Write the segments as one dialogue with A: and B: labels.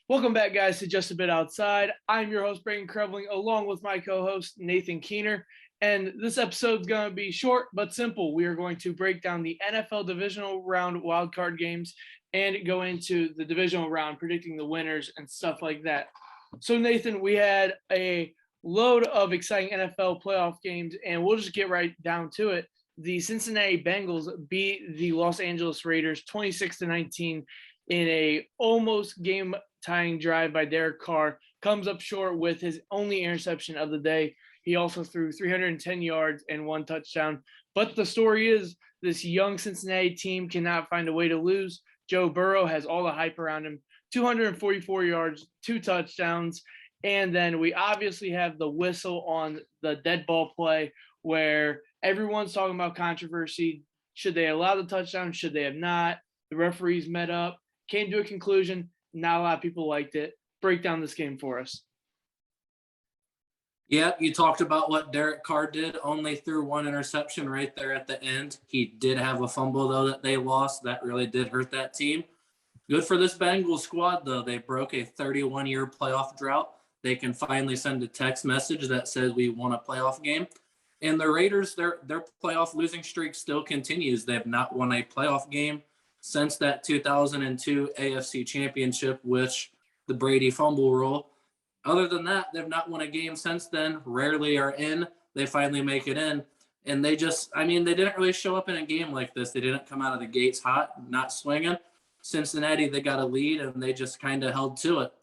A: Welcome back, guys, to Just a Bit Outside. I'm your host, Brayden Krevling, along with my co-host, Nathan Keener. And this episode's going to be short but simple. We are going to break down the NFL Divisional Round wildcard games and go into the Divisional Round, predicting the winners and stuff like that. So, Nathan, we had a load of exciting NFL playoff games, and we'll just get right down to it. The Cincinnati Bengals beat the Los Angeles Raiders 26-19 in a almost game-tying drive by Derek Carr. Comes up short with his only interception of the day. He also threw 310 yards and one touchdown. But the story is this young Cincinnati team cannot find a way to lose. Joe Burrow has all the hype around him. 244 yards, two touchdowns. And then we obviously have the whistle on the dead ball play where everyone's talking about controversy. Should they allow the touchdown? Should they have not? The referees met up, came to a conclusion. Not a lot of people liked it. Break down this game for us.
B: Yeah, you talked about what Derek Carr did. Only threw one interception right there at the end. He did have a fumble, though, that they lost. That really did hurt that team. Good for this Bengals squad, though. They broke a 31-year playoff drought. They can finally send a text message that says we won a playoff game. And the Raiders, their playoff losing streak still continues. They have not won a playoff game since that 2002 AFC Championship, which the Brady fumble rule. Other than that, they've not won a game since then. Rarely are in. They finally make it in. And they didn't really show up in a game like this. They didn't come out of the gates hot, not swinging. Cincinnati, they got a lead, and they just kind of held to it.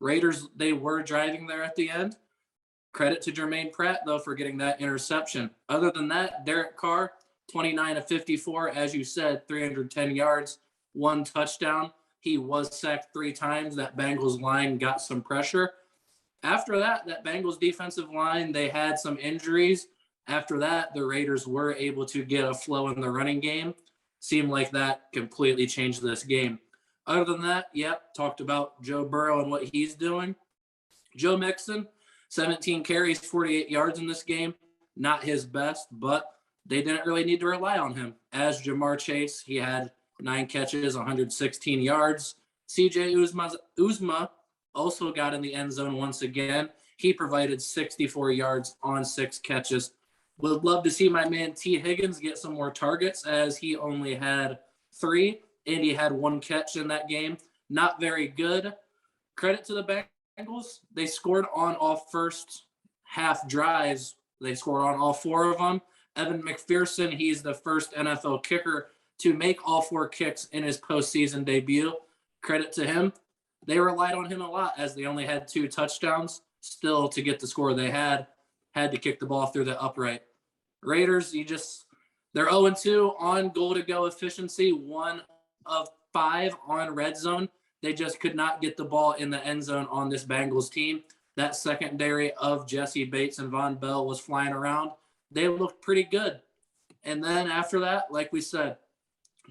B: Raiders, they were driving there at the end. Credit to Jermaine Pratt, though, for getting that interception. Other than that, Derek Carr, 29 of 54, as you said, 310 yards, one touchdown. He was sacked 3 times. That Bengals line got some pressure. After that Bengals defensive line, they had some injuries. After that, the Raiders were able to get a flow in the running game. Seemed like that completely changed this game. Other than that, talked about Joe Burrow and what he's doing. Joe Mixon, 17 carries, 48 yards in this game. Not his best, but they didn't really need to rely on him. As Jamar Chase, he had 9 catches, 116 yards. CJ Uzma also got in the end zone once again. He provided 64 yards on 6 catches. Would love to see my man T. Higgins get some more targets, as he only had 3, and he had 1 catch in that game. Not very good. Credit to the Bengals. They scored on all first half drives. They scored on all 4 of them. Evan McPherson, he's the first NFL kicker to make all 4 kicks in his postseason debut. Credit to him. They relied on him a lot, as they only had 2 touchdowns. Still, to get the score they had to kick the ball through the upright. Raiders, they're 0-2 on goal-to-go efficiency, 1 of 5 on red zone. They just could not get the ball in the end zone on this Bengals team. That secondary of Jesse Bates and Von Bell was flying around. They looked pretty good. And then after that, like we said,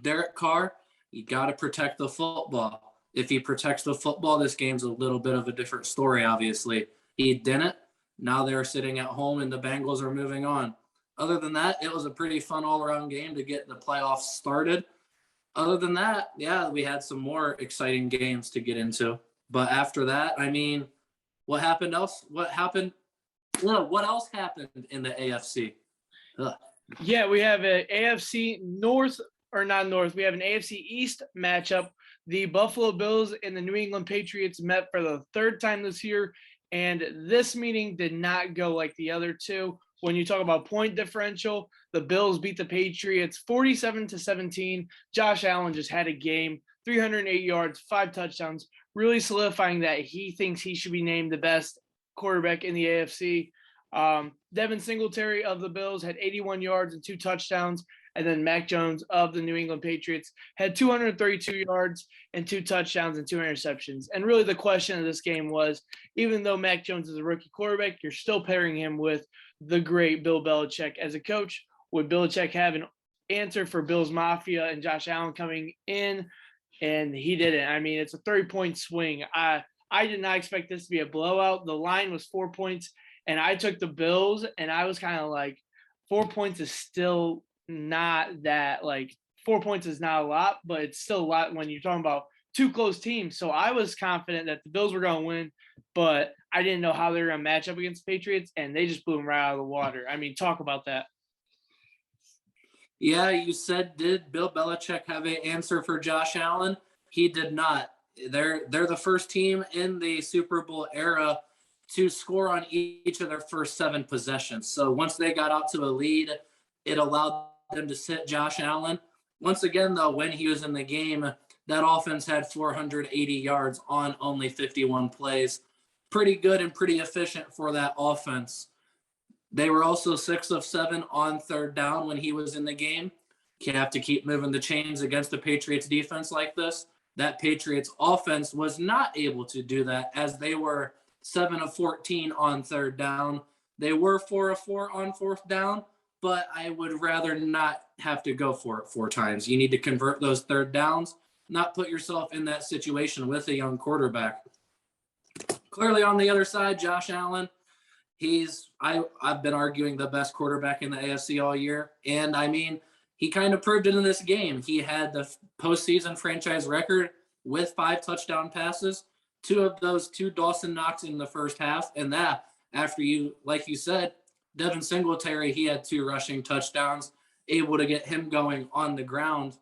B: Derek Carr, you got to protect the football. If he protects the football, this game's a little bit of a different story, obviously. He didn't. Now they're sitting at home, and the Bengals are moving on. Other than that, it was a pretty fun all-around game to get the playoffs started. Other than that, we had some more exciting games to get into. But after that, what happened else? What else happened in the AFC? Ugh.
A: Yeah, we have an AFC North, or not North. We have an AFC East matchup. The Buffalo Bills and the New England Patriots met for the 3rd time this year, and this meeting did not go like the other 2. When you talk about point differential, the Bills beat the Patriots 47-17. Josh Allen just had a game, 308 yards, 5 touchdowns, really solidifying that he thinks he should be named the best quarterback in the AFC. Devin Singletary of the Bills had 81 yards and 2 touchdowns. And then Mac Jones of the New England Patriots had 232 yards and 2 touchdowns and 2 interceptions. And really the question of this game was, even though Mac Jones is a rookie quarterback, you're still pairing him with the great Bill Belichick as a coach. Would Belichick have an answer for Bills Mafia and Josh Allen coming in? And he didn't. It's a 30-point swing. I did not expect this to be a blowout. The line was 4 points, and I took the Bills, and I was kind of like, 4 points is still not that, 4 points is not a lot, but it's still a lot when you're talking about two close teams. So I was confident that the Bills were going to win, but I didn't know how they were going to match up against the Patriots, and they just blew them right out of the water. I mean, talk about that.
B: Yeah, you said, did Bill Belichick have an answer for Josh Allen? He did not. They're the first team in the Super Bowl era to score on each of their first 7 possessions. So once they got out to a lead, it allowed them to sit Josh Allen. Once again, though, when he was in the game, that offense had 480 yards on only 51 plays. Pretty good and pretty efficient for that offense. They were also 6 of 7 on third down when he was in the game. You have to keep moving the chains against the Patriots defense like this. That Patriots offense was not able to do that, as they were 7 of 14 on third down. They were 4 of 4 on fourth down, but I would rather not have to go for it 4 times. You need to convert those third downs, not put yourself in that situation with a young quarterback. Clearly on the other side, Josh Allen, I've been arguing the best quarterback in the AFC all year. And I mean, he kind of proved it in this game. He had the postseason franchise record with 5 touchdown passes, 2 of those 2 Dawson Knox in the first half. And that after like you said, Devin Singletary, he had 2 rushing touchdowns, able to get him going on the ground.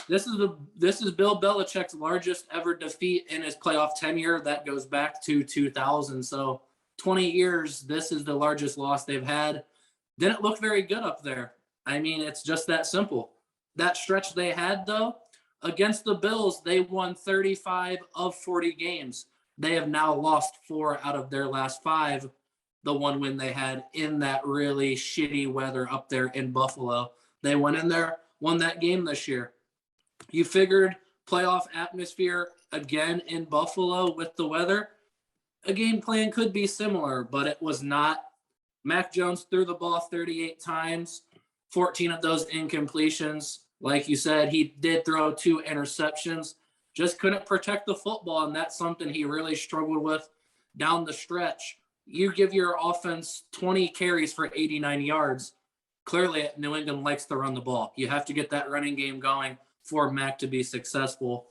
B: This is Bill Belichick's largest ever defeat in his playoff tenure. That goes back to 2000. So 20 years, this is the largest loss they've had. Didn't look very good up there. I mean, it's just that simple. That stretch they had, though, against the Bills, they won 35 of 40 games. They have now lost 4 out of their last 5, the one win they had in that really shitty weather up there in Buffalo. They went in there, won that game this year. You figured playoff atmosphere again in Buffalo with the weather, a game plan could be similar, but it was not. Mac Jones threw the ball 38 times, 14 of those incompletions. Like you said, he did throw 2 interceptions, just couldn't protect the football, and that's something he really struggled with down the stretch. You give your offense 20 carries for 89 yards. Clearly, New England likes to run the ball. You have to get that running game going for Mac to be successful.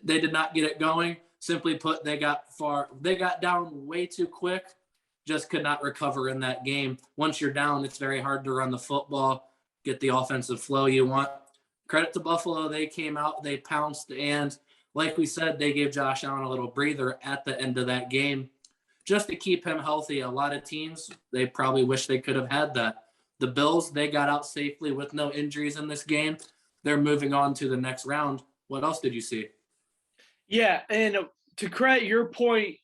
B: They did not get it going. Simply put, they got down way too quick, just could not recover in that game. Once you're down, it's very hard to run the football, get the offensive flow you want. Credit to Buffalo, they came out, they pounced, and like we said, they gave Josh Allen a little breather at the end of that game just to keep him healthy. A lot of teams, they probably wish they could have had that. The Bills, they got out safely with no injuries in this game. They're moving on to the next round. What else did you see?
A: Yeah, and to credit your point,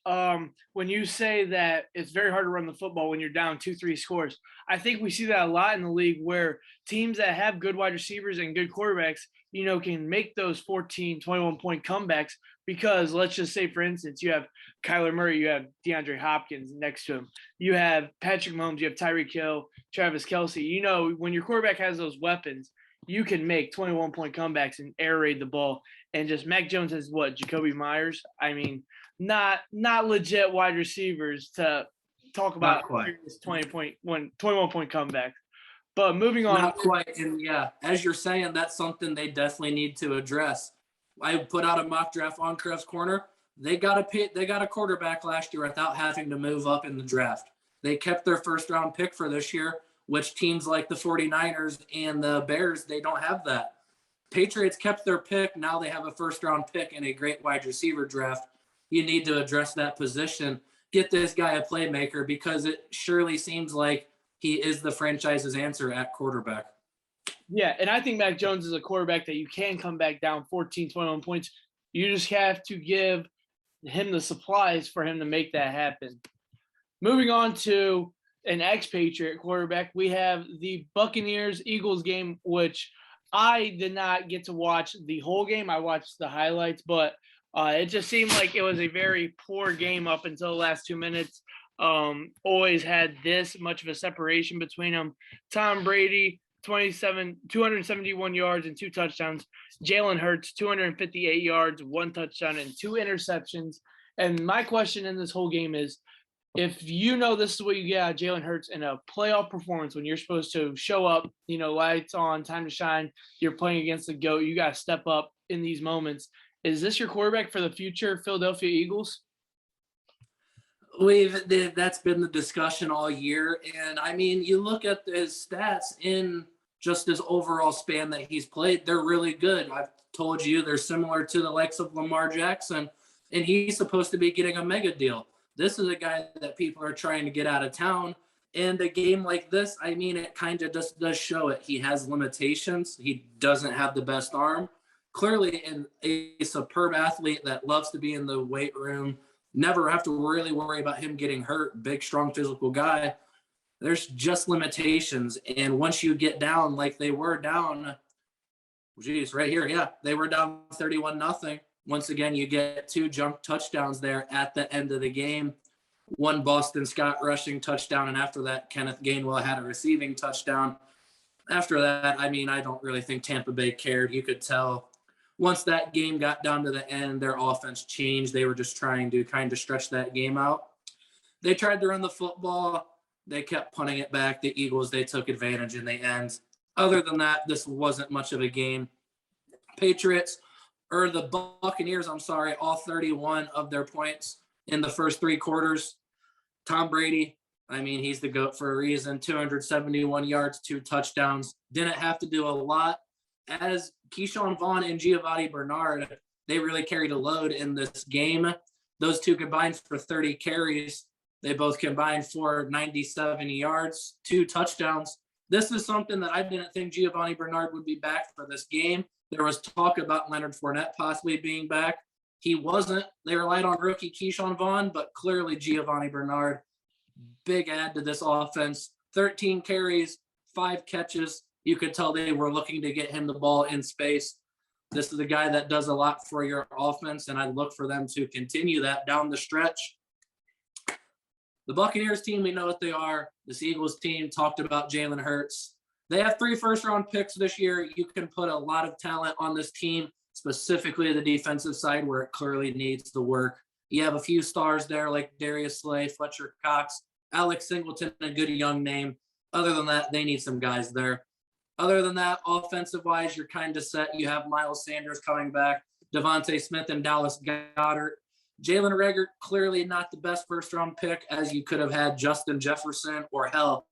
A: when you say that it's very hard to run the football when you're down 2-3 scores, I think we see that a lot in the league where teams that have good wide receivers and good quarterbacks, can make those 14, 21-point comebacks because let's just say, for instance, you have Kyler Murray, you have DeAndre Hopkins next to him, you have Patrick Mahomes, you have Tyreek Hill, Travis Kelce. When your quarterback has those weapons, you can make 21-point comebacks and air raid the ball. And just Mac Jones has Jacoby Myers. I mean, not legit wide receivers to talk about 21-point comeback. But moving on.
B: Not quite. And yeah, as you're saying, that's something they definitely need to address. I put out a mock draft on Krev's Corner. They got a quarterback last year without having to move up in the draft. They kept their first round pick for this year, which teams like the 49ers and the Bears, they don't have that. Patriots kept their pick. Now they have a first-round pick and a great wide receiver draft. You need to address that position. Get this guy a playmaker because it surely seems like he is the franchise's answer at quarterback.
A: Yeah, and I think Mac Jones is a quarterback that you can come back down 14, 21 points. You just have to give him the supplies for him to make that happen. Moving on to an ex-Patriot quarterback, we have the Buccaneers-Eagles game, which I did not get to watch the whole game. I watched the highlights, but it just seemed like it was a very poor game up until the last 2 minutes. Always had this much of a separation between them. Tom Brady, 271 yards and 2 touchdowns. Jalen Hurts, 258 yards, 1 touchdown, and 2 interceptions. And my question in this whole game is, if this is what you get out of Jalen Hurts in a playoff performance when you're supposed to show up, lights on, time to shine, you're playing against the GOAT, you got to step up in these moments. Is this your quarterback for the future Philadelphia Eagles?
B: That's been the discussion all year, and I mean, you look at his stats in just his overall span that he's played; they're really good. I've told you they're similar to the likes of Lamar Jackson, and he's supposed to be getting a mega deal. This is a guy that people are trying to get out of town. And a game like this, I mean, it kind of just does show it. He has limitations. He doesn't have the best arm. Clearly, a superb athlete that loves to be in the weight room, never have to really worry about him getting hurt. Big, strong, physical guy. There's just limitations. And once you get down like they were down, geez, right here, yeah, they were down 31-0. Once again, you get 2 junk touchdowns there at the end of the game. One Boston Scott rushing touchdown, and after that, Kenneth Gainwell had a receiving touchdown. After that, I mean, I don't really think Tampa Bay cared. You could tell once that game got down to the end, their offense changed. They were just trying to kind of stretch that game out. They tried to run the football. They kept punting it back. The Eagles, they took advantage in the end. Other than that, this wasn't much of a game. The Buccaneers, all 31 of their points in the first 3 quarters. Tom Brady, I mean, he's the GOAT for a reason. 271 yards, 2 touchdowns. Didn't have to do a lot. As Keyshawn Vaughn and Giovanni Bernard, they really carried a load in this game. Those 2 combined for 30 carries. They both combined for 97 yards, 2 touchdowns. This is something that I didn't think Giovanni Bernard would be back for this game. There was talk about Leonard Fournette possibly being back. He wasn't. They relied on rookie Keyshawn Vaughn, but clearly Giovanni Bernard, big add to this offense. 13 carries, 5 catches. You could tell they were looking to get him the ball in space. This is a guy that does a lot for your offense, and I look for them to continue that down the stretch. The Buccaneers team, we know what they are. This Eagles team, talked about Jalen Hurts. They have 3 first-round picks this year. You can put a lot of talent on this team, specifically the defensive side where it clearly needs the work. You have a few stars there like Darius Slay, Fletcher Cox, Alex Singleton, a good young name. Other than that, they need some guys there. Other than that, offensive-wise, you're kind of set. You have Miles Sanders coming back, Devontae Smith and Dallas Goedert. Jalen Reagor, clearly not the best first-round pick, as you could have had Justin Jefferson or hell,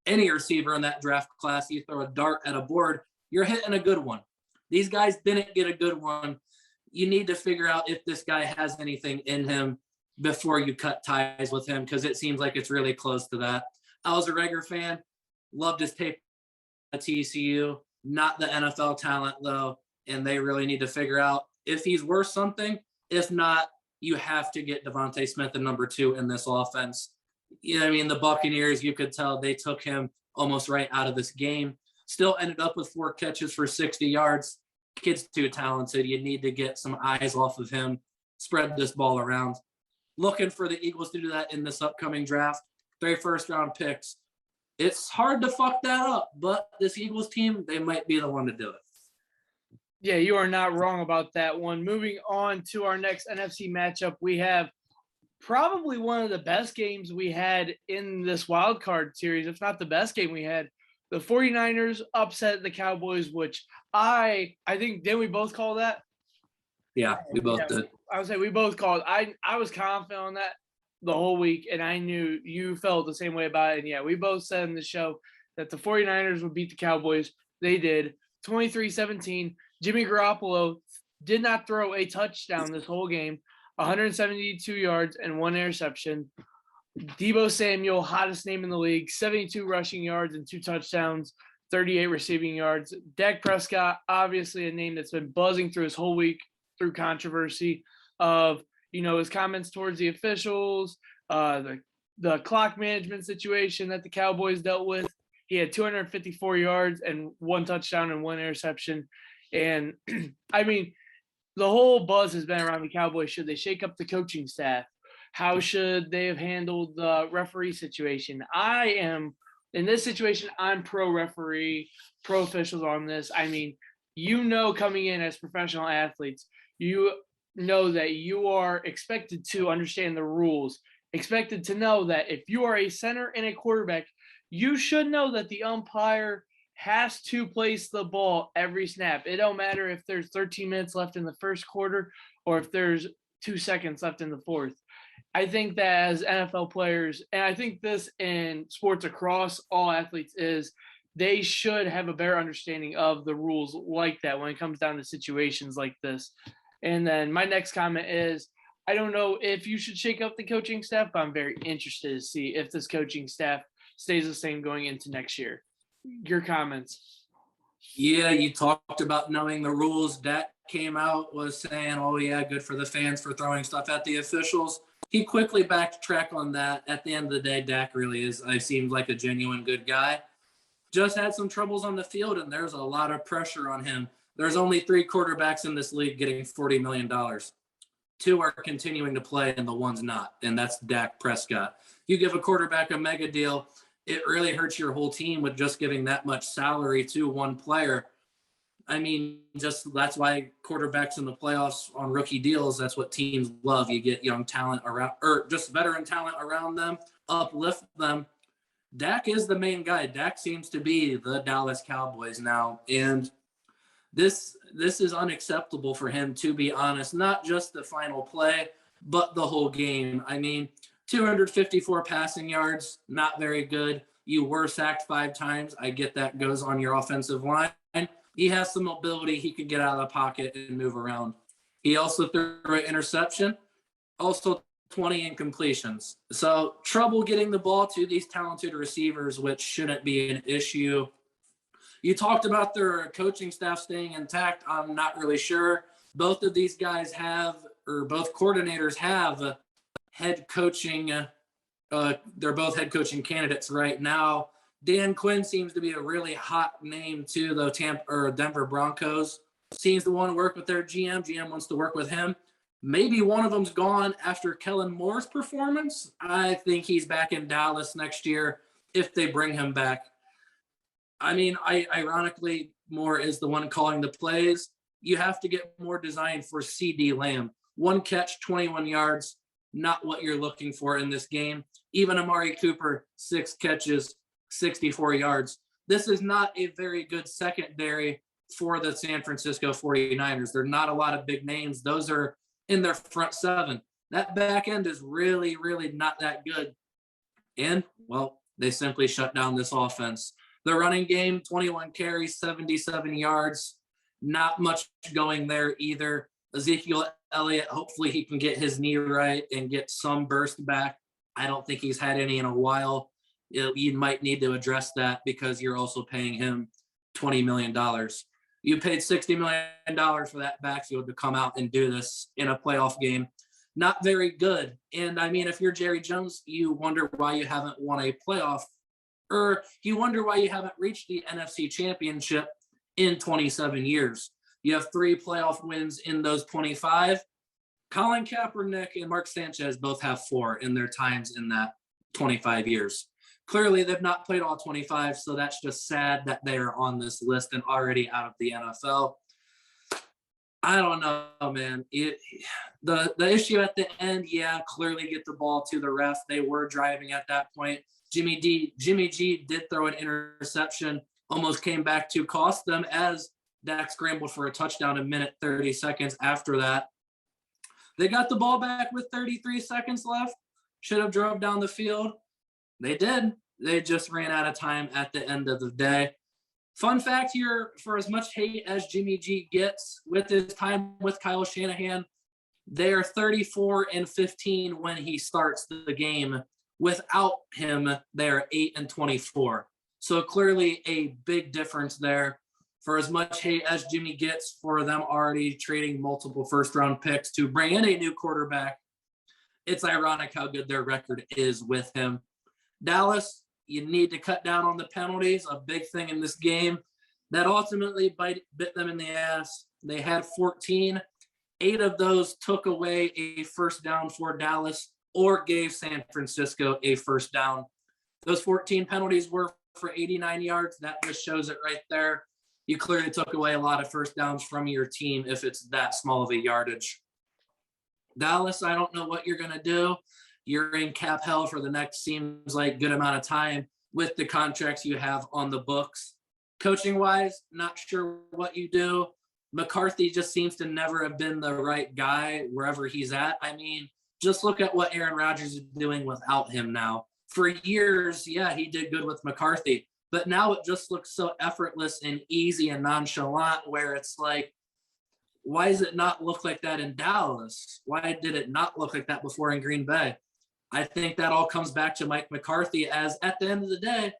B: any receiver in that draft class. You throw a dart at a board, you're hitting a good one. These guys didn't get a good one. You need to figure out if this guy has anything in him before you cut ties with him, because it seems like it's really close to that. I was a Reagor fan, loved his tape at TCU, not the NFL talent though, and they really need to figure out if he's worth something. If not, you have to get Devontae Smith at number 2 in this offense. You know, I mean, the Buccaneers, you could tell they took him almost right out of this game. Still ended up with 4 catches for 60 yards. Kid's too talented. You need to get some eyes off of him, spread this ball around. Looking for the Eagles to do that in this upcoming draft. 3 first-round picks. It's hard to fuck that up, but this Eagles team, they might be the one to do it.
A: Yeah, you are not wrong about that one. Moving on to our next NFC matchup, we have probably one of the best games we had in this wild card series, if not the best game we had. The 49ers upset the Cowboys, which I think, didn't we both call that?
B: Yeah, we both did.
A: I would say we both called. I was confident on that the whole week, and I knew you felt the same way about it. And yeah, we both said in the show that the 49ers would beat the Cowboys. They did. 23-17. Jimmy Garoppolo did not throw a touchdown this whole game. 172 yards and 1 interception. Deebo Samuel, hottest name in the league, 72 rushing yards and 2 touchdowns, 38 receiving yards. Dak Prescott, obviously a name that's been buzzing through his whole week through controversy of, his comments towards the officials, the clock management situation that the Cowboys dealt with. He had 254 yards and 1 touchdown and 1 interception. And I mean, the whole buzz has been around the Cowboys. Should they shake up the coaching staff? How should they have handled the referee situation? In this situation, I'm pro referee, pro officials on this. I mean, coming in as professional athletes, you know that you are expected to understand the rules, expected to know that if you are a center and a quarterback, you should know that the umpire has to place the ball every snap. It don't matter if there's 13 minutes left in the first quarter or if there's 2 seconds left in the fourth. I think that as NFL players, and I think this in sports across all athletes, is they should have a better understanding of the rules like that when it comes down to situations like this. And then my next comment is, I don't know if you should shake up the coaching staff, but I'm very interested to see if this coaching staff stays the same going into next year. Your comments.
B: Yeah, you talked about knowing the rules. Dak came out, was saying, oh, yeah, good for the fans for throwing stuff at the officials. He quickly backtracked on that. At the end of the day, Dak really is, I seemed like a genuine good guy. Just had some troubles on the field, and there's a lot of pressure on him. There's only 3 quarterbacks in this league getting $40 million. 2 are continuing to play, and the one's not, and that's Dak Prescott. You give a quarterback a mega deal, it really hurts your whole team with just giving that much salary to one player. I mean, just that's why quarterbacks in the playoffs on rookie deals, that's what teams love. You get young talent around, or just veteran talent around them, uplift them. Dak is the main guy. Dak seems to be the Dallas Cowboys now. And this is unacceptable for him, to be honest. Not just the final play, but the whole game. I mean, 254 passing yards, not very good. You were sacked 5 times. I get that goes on your offensive line. He has some mobility. He can get out of the pocket and move around. He also threw an interception, also 20 incompletions. So trouble getting the ball to these talented receivers, which shouldn't be an issue. You talked about their coaching staff staying intact. I'm not really sure. Both of these guys have, or both coordinators have, head coaching. They're both head coaching candidates right now. Dan Quinn seems to be a really hot name to the Denver Broncos. Seems to want to work with their GM. GM wants to work with him. Maybe one of them's gone after Kellen Moore's performance. I think he's back in Dallas next year if they bring him back. I mean, ironically, Moore is the one calling the plays. You have to get more designed for CD Lamb. 1 catch, 21 yards, not what you're looking for in this game. Even Amari Cooper, 6 catches, 64 yards. This is not a very good secondary for the San Francisco 49ers. There are not a lot of big names. Those are in their front 7. That back end is really, really not that good. And, well, they simply shut down this offense. The running game, 21 carries, 77 yards. Not much going there either. Ezekiel Elliott, hopefully he can get his knee right and get some burst back. I don't think he's had any in a while. You might need to address that because you're also paying him $20 million. You paid $60 million for that backfield to come out and do this in a playoff game. Not very good. And I mean, if you're Jerry Jones, you wonder why you haven't won a playoff, or you wonder why you haven't reached the NFC Championship in 27 years. You have 3 playoff wins in those 25. Colin Kaepernick and Mark Sanchez both have 4 in their times in that 25 years. Clearly, they've not played all 25, so that's just sad that they are on this list and already out of the NFL. I don't know, man. The issue at the end, yeah, clearly get the ball to the ref. They were driving at that point. Jimmy G did throw an interception, almost came back to cost them as Dak scrambled for a touchdown a minute 30 seconds after that. They got the ball back with 33 seconds left. Should have drove down the field. They did. They just ran out of time at the end of the day. Fun fact here, for as much hate as Jimmy G gets with his time with Kyle Shanahan, they are 34-15 when he starts the game. Without him, they're 8-24. So clearly a big difference there. For as much hate as Jimmy gets for them already trading multiple first-round picks to bring in a new quarterback, it's ironic how good their record is with him. Dallas, you need to cut down on the penalties, a big thing in this game. That ultimately bit them in the ass. They had 14. 8 of those took away a first down for Dallas or gave San Francisco a first down. Those 14 penalties were for 89 yards. That just shows it right there. You clearly took away a lot of first downs from your team if it's that small of a yardage. Dallas, I don't know what you're going to do. You're in cap hell for the next, seems like, good amount of time with the contracts you have on the books. Coaching wise, not sure what you do. McCarthy just seems to never have been the right guy wherever he's at. I mean, just look at what Aaron Rodgers is doing without him now. For years, yeah, he did good with McCarthy, but now it just looks so effortless and easy and nonchalant where it's like, why does it not look like that in Dallas? Why did it not look like that before in Green Bay? I think that all comes back to Mike McCarthy, as at the end of the day,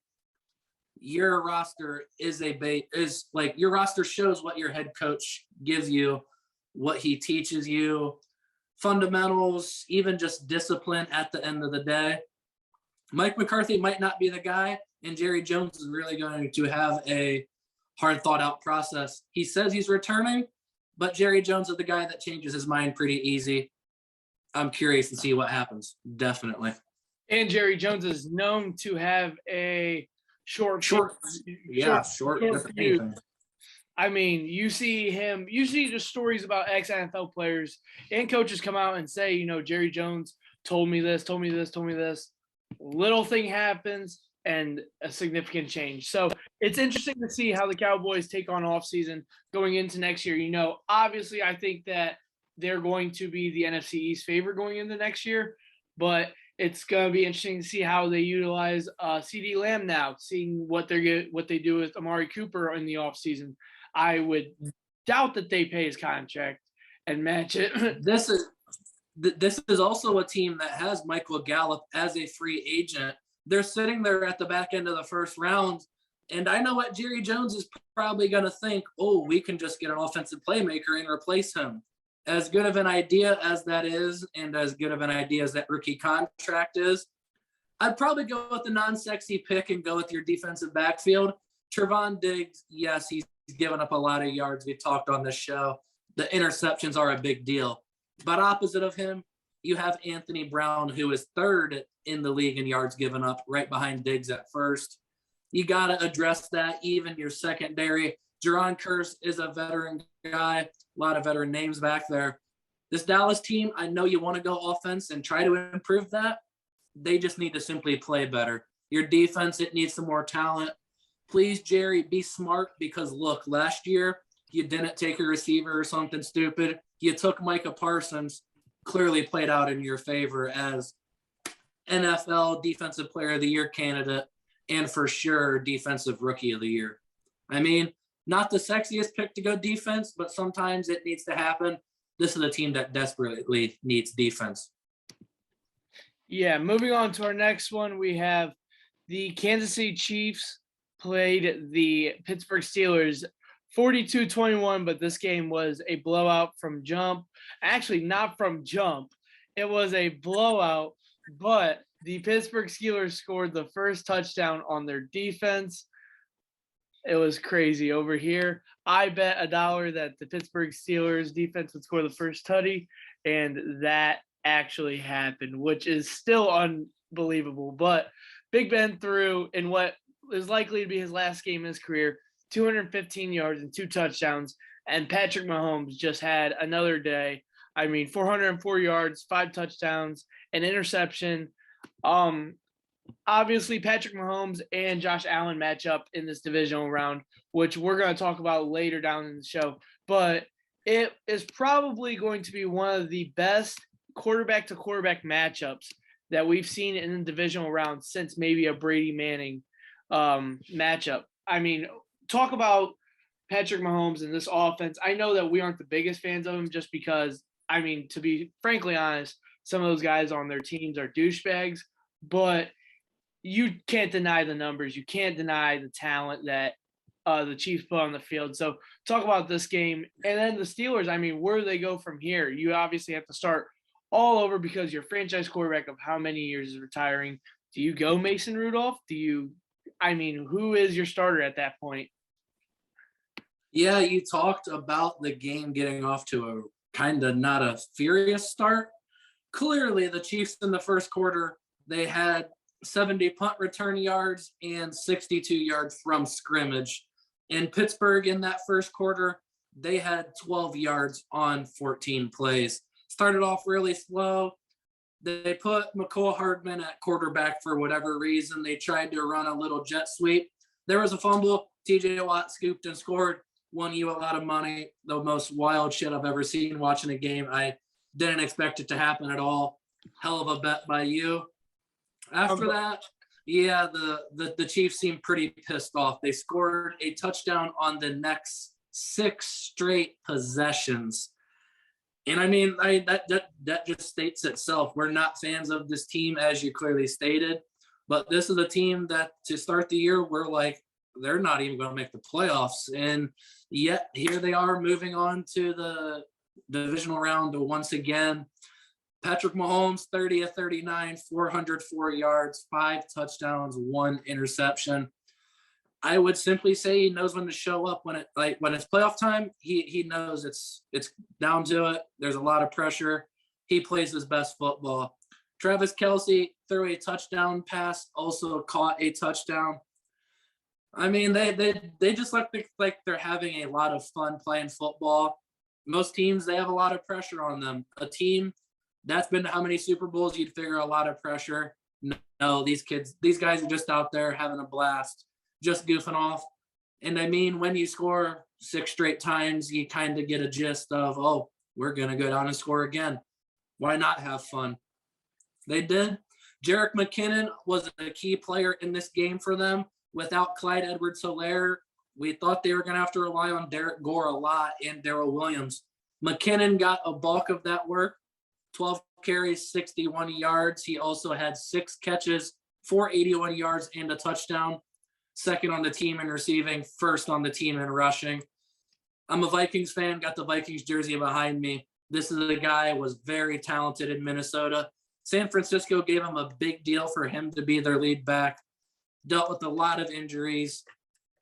B: your roster is your roster shows what your head coach gives you, what he teaches you, fundamentals, even just discipline at the end of the day. Mike McCarthy might not be the guy, and Jerry Jones is really going to have a hard thought out process. He says he's returning, but Jerry Jones is the guy that changes his mind pretty easy. I'm curious to see what happens. Definitely.
A: And Jerry Jones is known to have a short
B: fuse.
A: I mean, you see just stories about ex-NFL players and coaches come out and say, Jerry Jones told me this. Little thing happens and a significant change. So it's interesting to see how the Cowboys take on offseason going into next year. Obviously, I think that they're going to be the NFC East favorite going into next year, but it's going to be interesting to see how they utilize CeeDee Lamb now, seeing what they do with Amari Cooper in the offseason. I would doubt that they pay his contract and match it.
B: This is also a team that has Michael Gallup as a free agent. They're sitting there at the back end of the first round, and I know what Jerry Jones is probably going to think, we can just get an offensive playmaker and replace him. As good of an idea as that is, and as good of an idea as that rookie contract is, I'd probably go with the non-sexy pick and go with your defensive backfield. Trevon Diggs, yes, he's given up a lot of yards. We've talked on this show. The interceptions are a big deal. But opposite of him, you have Anthony Brown, who is third in the league in yards given up, right behind Diggs at first. You got to address that. Even your secondary. Jaron Kearse is a veteran guy. A lot of veteran names back there. This Dallas team, I know you want to go offense and try to improve that. They just need to simply play better. Your defense, it needs some more talent. Please, Jerry, be smart because, look, last year you didn't take a receiver or something stupid. You took Micah Parsons, clearly played out in your favor as NFL Defensive Player of the Year candidate and for sure Defensive Rookie of the Year. I mean, not the sexiest pick to go defense, but sometimes it needs to happen. This is a team that desperately needs defense.
A: Yeah, moving on to our next one, we have the Kansas City Chiefs played the Pittsburgh Steelers 42-21, but this game was a blowout from jump. Actually, not from jump. It was a blowout, but the Pittsburgh Steelers scored the first touchdown on their defense. It was crazy over here. I bet $1 that the Pittsburgh Steelers defense would score the first tutty, and that actually happened, which is still unbelievable. But Big Ben threw in what is likely to be his last game in his career, 215 yards and 2 touchdowns, and Patrick Mahomes just had another day. I mean, 404 yards, 5 touchdowns, an interception. Obviously, Patrick Mahomes and Josh Allen match up in this divisional round, which we're going to talk about later down in the show. But it is probably going to be one of the best quarterback-to-quarterback matchups that we've seen in the divisional round since maybe a Brady Manning matchup. I mean, talk about Patrick Mahomes and this offense. I know that we aren't the biggest fans of him just because, I mean, to be frankly honest, some of those guys on their teams are douchebags, but you can't deny the numbers. You can't deny the talent that the Chiefs put on the field. So talk about this game. And then the Steelers, I mean, where do they go from here? You obviously have to start all over because your franchise quarterback of how many years is retiring. Do you go Mason Rudolph? Who is your starter at that point?
B: Yeah, you talked about the game getting off to a kind of not a furious start. Clearly, the Chiefs in the first quarter, they had 70 punt return yards and 62 yards from scrimmage. In Pittsburgh in that first quarter, they had 12 yards on 14 plays. Started off really slow. They put McCole Hardman at quarterback for whatever reason. They tried to run a little jet sweep. There was a fumble. TJ Watt scooped and scored, won you a lot of money. The most wild shit I've ever seen watching a game. I didn't expect it to happen at all. Hell of a bet by you. After that, yeah, the Chiefs seemed pretty pissed off. They scored a touchdown on the next 6 straight possessions. And I mean, that just states itself. We're not fans of this team, as you clearly stated, but this is a team that to start the year, we're like, they're not even going to make the playoffs. And yet here they are moving on to the divisional round once again. Patrick Mahomes, 30 of 39, 404 yards, 5 touchdowns, 1 interception. I would simply say he knows when to show up when it's playoff time. He knows it's down to it. There's a lot of pressure. He plays his best football. Travis Kelce threw a touchdown pass, also caught a touchdown. I mean, they just like they're having a lot of fun playing football. Most teams, they have a lot of pressure on them. A team that's been to how many Super Bowls, you'd figure a lot of pressure. No, these guys are just out there having a blast, just goofing off. And I mean, when you score 6 straight times, you kind of get a gist of, oh, we're going to go down and score again. Why not have fun? They did. Jerick McKinnon was a key player in this game for them. Without Clyde Edwards-Helaire, we thought they were going to have to rely on Derek Gore a lot and Darrell Williams. McKinnon got a bulk of that work, 12 carries, 61 yards. He also had 6 catches, 481 yards, and a touchdown. Second on the team in receiving, first on the team in rushing. I'm a Vikings fan, got the Vikings jersey behind me. This is a guy who was very talented in Minnesota. San Francisco gave him a big deal for him to be their lead back. Dealt with a lot of injuries,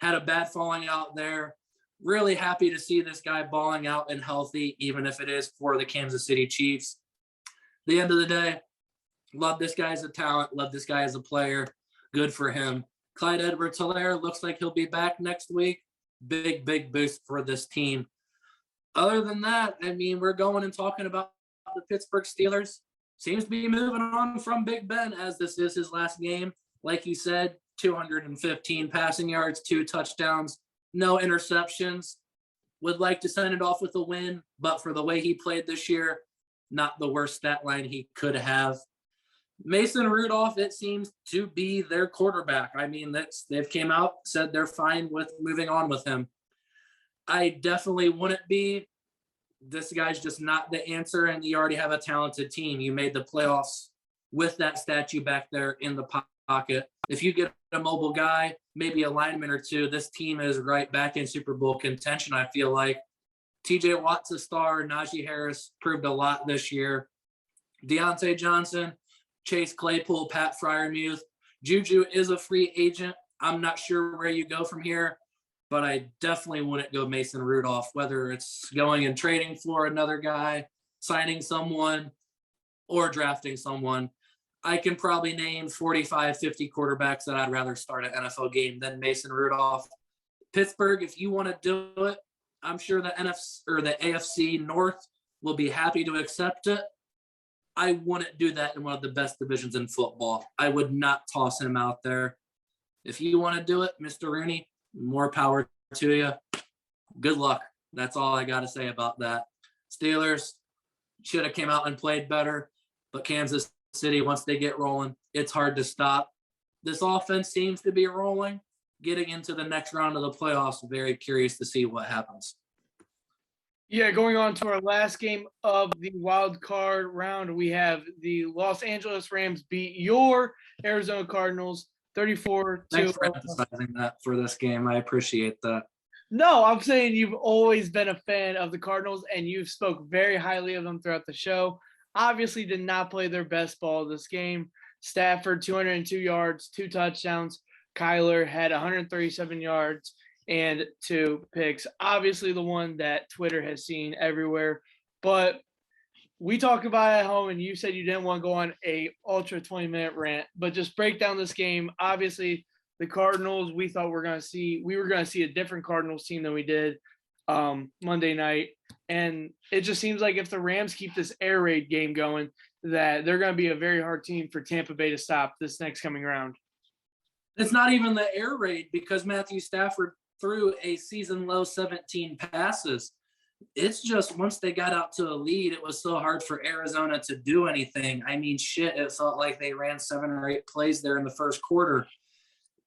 B: had a bad falling out there. Really happy to see this guy balling out and healthy, even if it is for the Kansas City Chiefs. At the end of the day, love this guy as a talent, love this guy as a player. Good for him. Clyde Edwards-Helaire looks like he'll be back next week. Big boost for this team. Other than that, I mean, we're going and talking about the Pittsburgh Steelers. Seems to be moving on from Big Ben, as this is his last game. Like he said, 215 passing yards, 2 touchdowns, no interceptions. Would like to send it off with a win, but for the way he played this year, not the worst stat line he could have. Mason Rudolph, it seems to be their quarterback. I mean, they've came out, said they're fine with moving on with him. I definitely wouldn't be. This guy's just not the answer, and you already have a talented team. You made the playoffs with that statue back there in the pocket. If you get a mobile guy, maybe a lineman or two, this team is right back in Super Bowl contention, I feel like. TJ Watt's a star. Najee Harris proved a lot this year. Deontay Johnson, Chase Claypool, Pat Freiermuth. Juju is a free agent. I'm not sure where you go from here, but I definitely wouldn't go Mason Rudolph, whether it's going and trading for another guy, signing someone, or drafting someone. I can probably name 45, 50 quarterbacks that I'd rather start an NFL game than Mason Rudolph. Pittsburgh, if you want to do it, I'm sure the NFC or the AFC North will be happy to accept it. I wouldn't do that in one of the best divisions in football. I would not toss him out there. If you want to do it, Mr. Rooney, more power to you. Good luck. That's all I got to say about that. Steelers should have came out and played better, but Kansas City, once they get rolling, it's hard to stop. This offense seems to be rolling. Getting into the next round of the playoffs, very curious to see what happens.
A: Yeah, going on to our last game of the wild card round, we have the Los Angeles Rams beat your Arizona Cardinals 34-2.
B: Thanks for emphasizing that for this game. I appreciate that.
A: No, I'm saying you've always been a fan of the Cardinals, and you've spoke very highly of them throughout the show. Obviously did not play their best ball this game. Stafford, 202 yards, 2 touchdowns. Kyler had 137 yards and 2 picks. Obviously the one that Twitter has seen everywhere. But we talked about it at home, and you said you didn't want to go on a ultra 20-minute rant. But just break down this game. Obviously, the Cardinals, we thought we were going to see a different Cardinals team than we did Monday night. And it just seems like if the Rams keep this air raid game going, that they're going to be a very hard team for Tampa Bay to stop this next coming round.
B: It's not even the air raid because Matthew Stafford threw a season low 17 passes. It's just once they got out to a lead, it was so hard for Arizona to do anything. I mean, shit, it felt like they ran 7 or 8 plays there in the first quarter.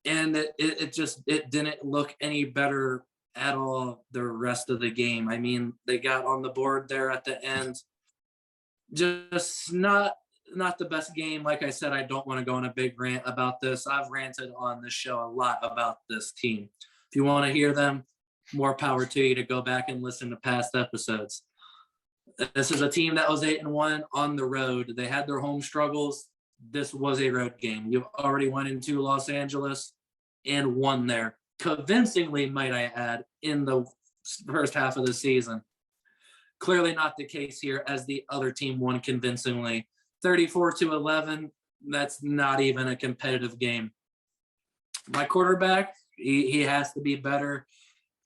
B: And it didn't look any better at all the rest of the game. I mean, they got on the board there at the end. Just not the best game. Like I said, I don't want to go on a big rant about this. I've ranted on this show a lot about this team. If you want to hear them, more power to you to go back and listen to past episodes. This is a team that was 8-1 on the road. They had their home struggles. This was a road game. You've already went into Los Angeles and won there. Convincingly, might I add, in the first half of the season. Clearly not the case here, as the other team won convincingly. 34-11, that's not even a competitive game. My quarterback, he has to be better.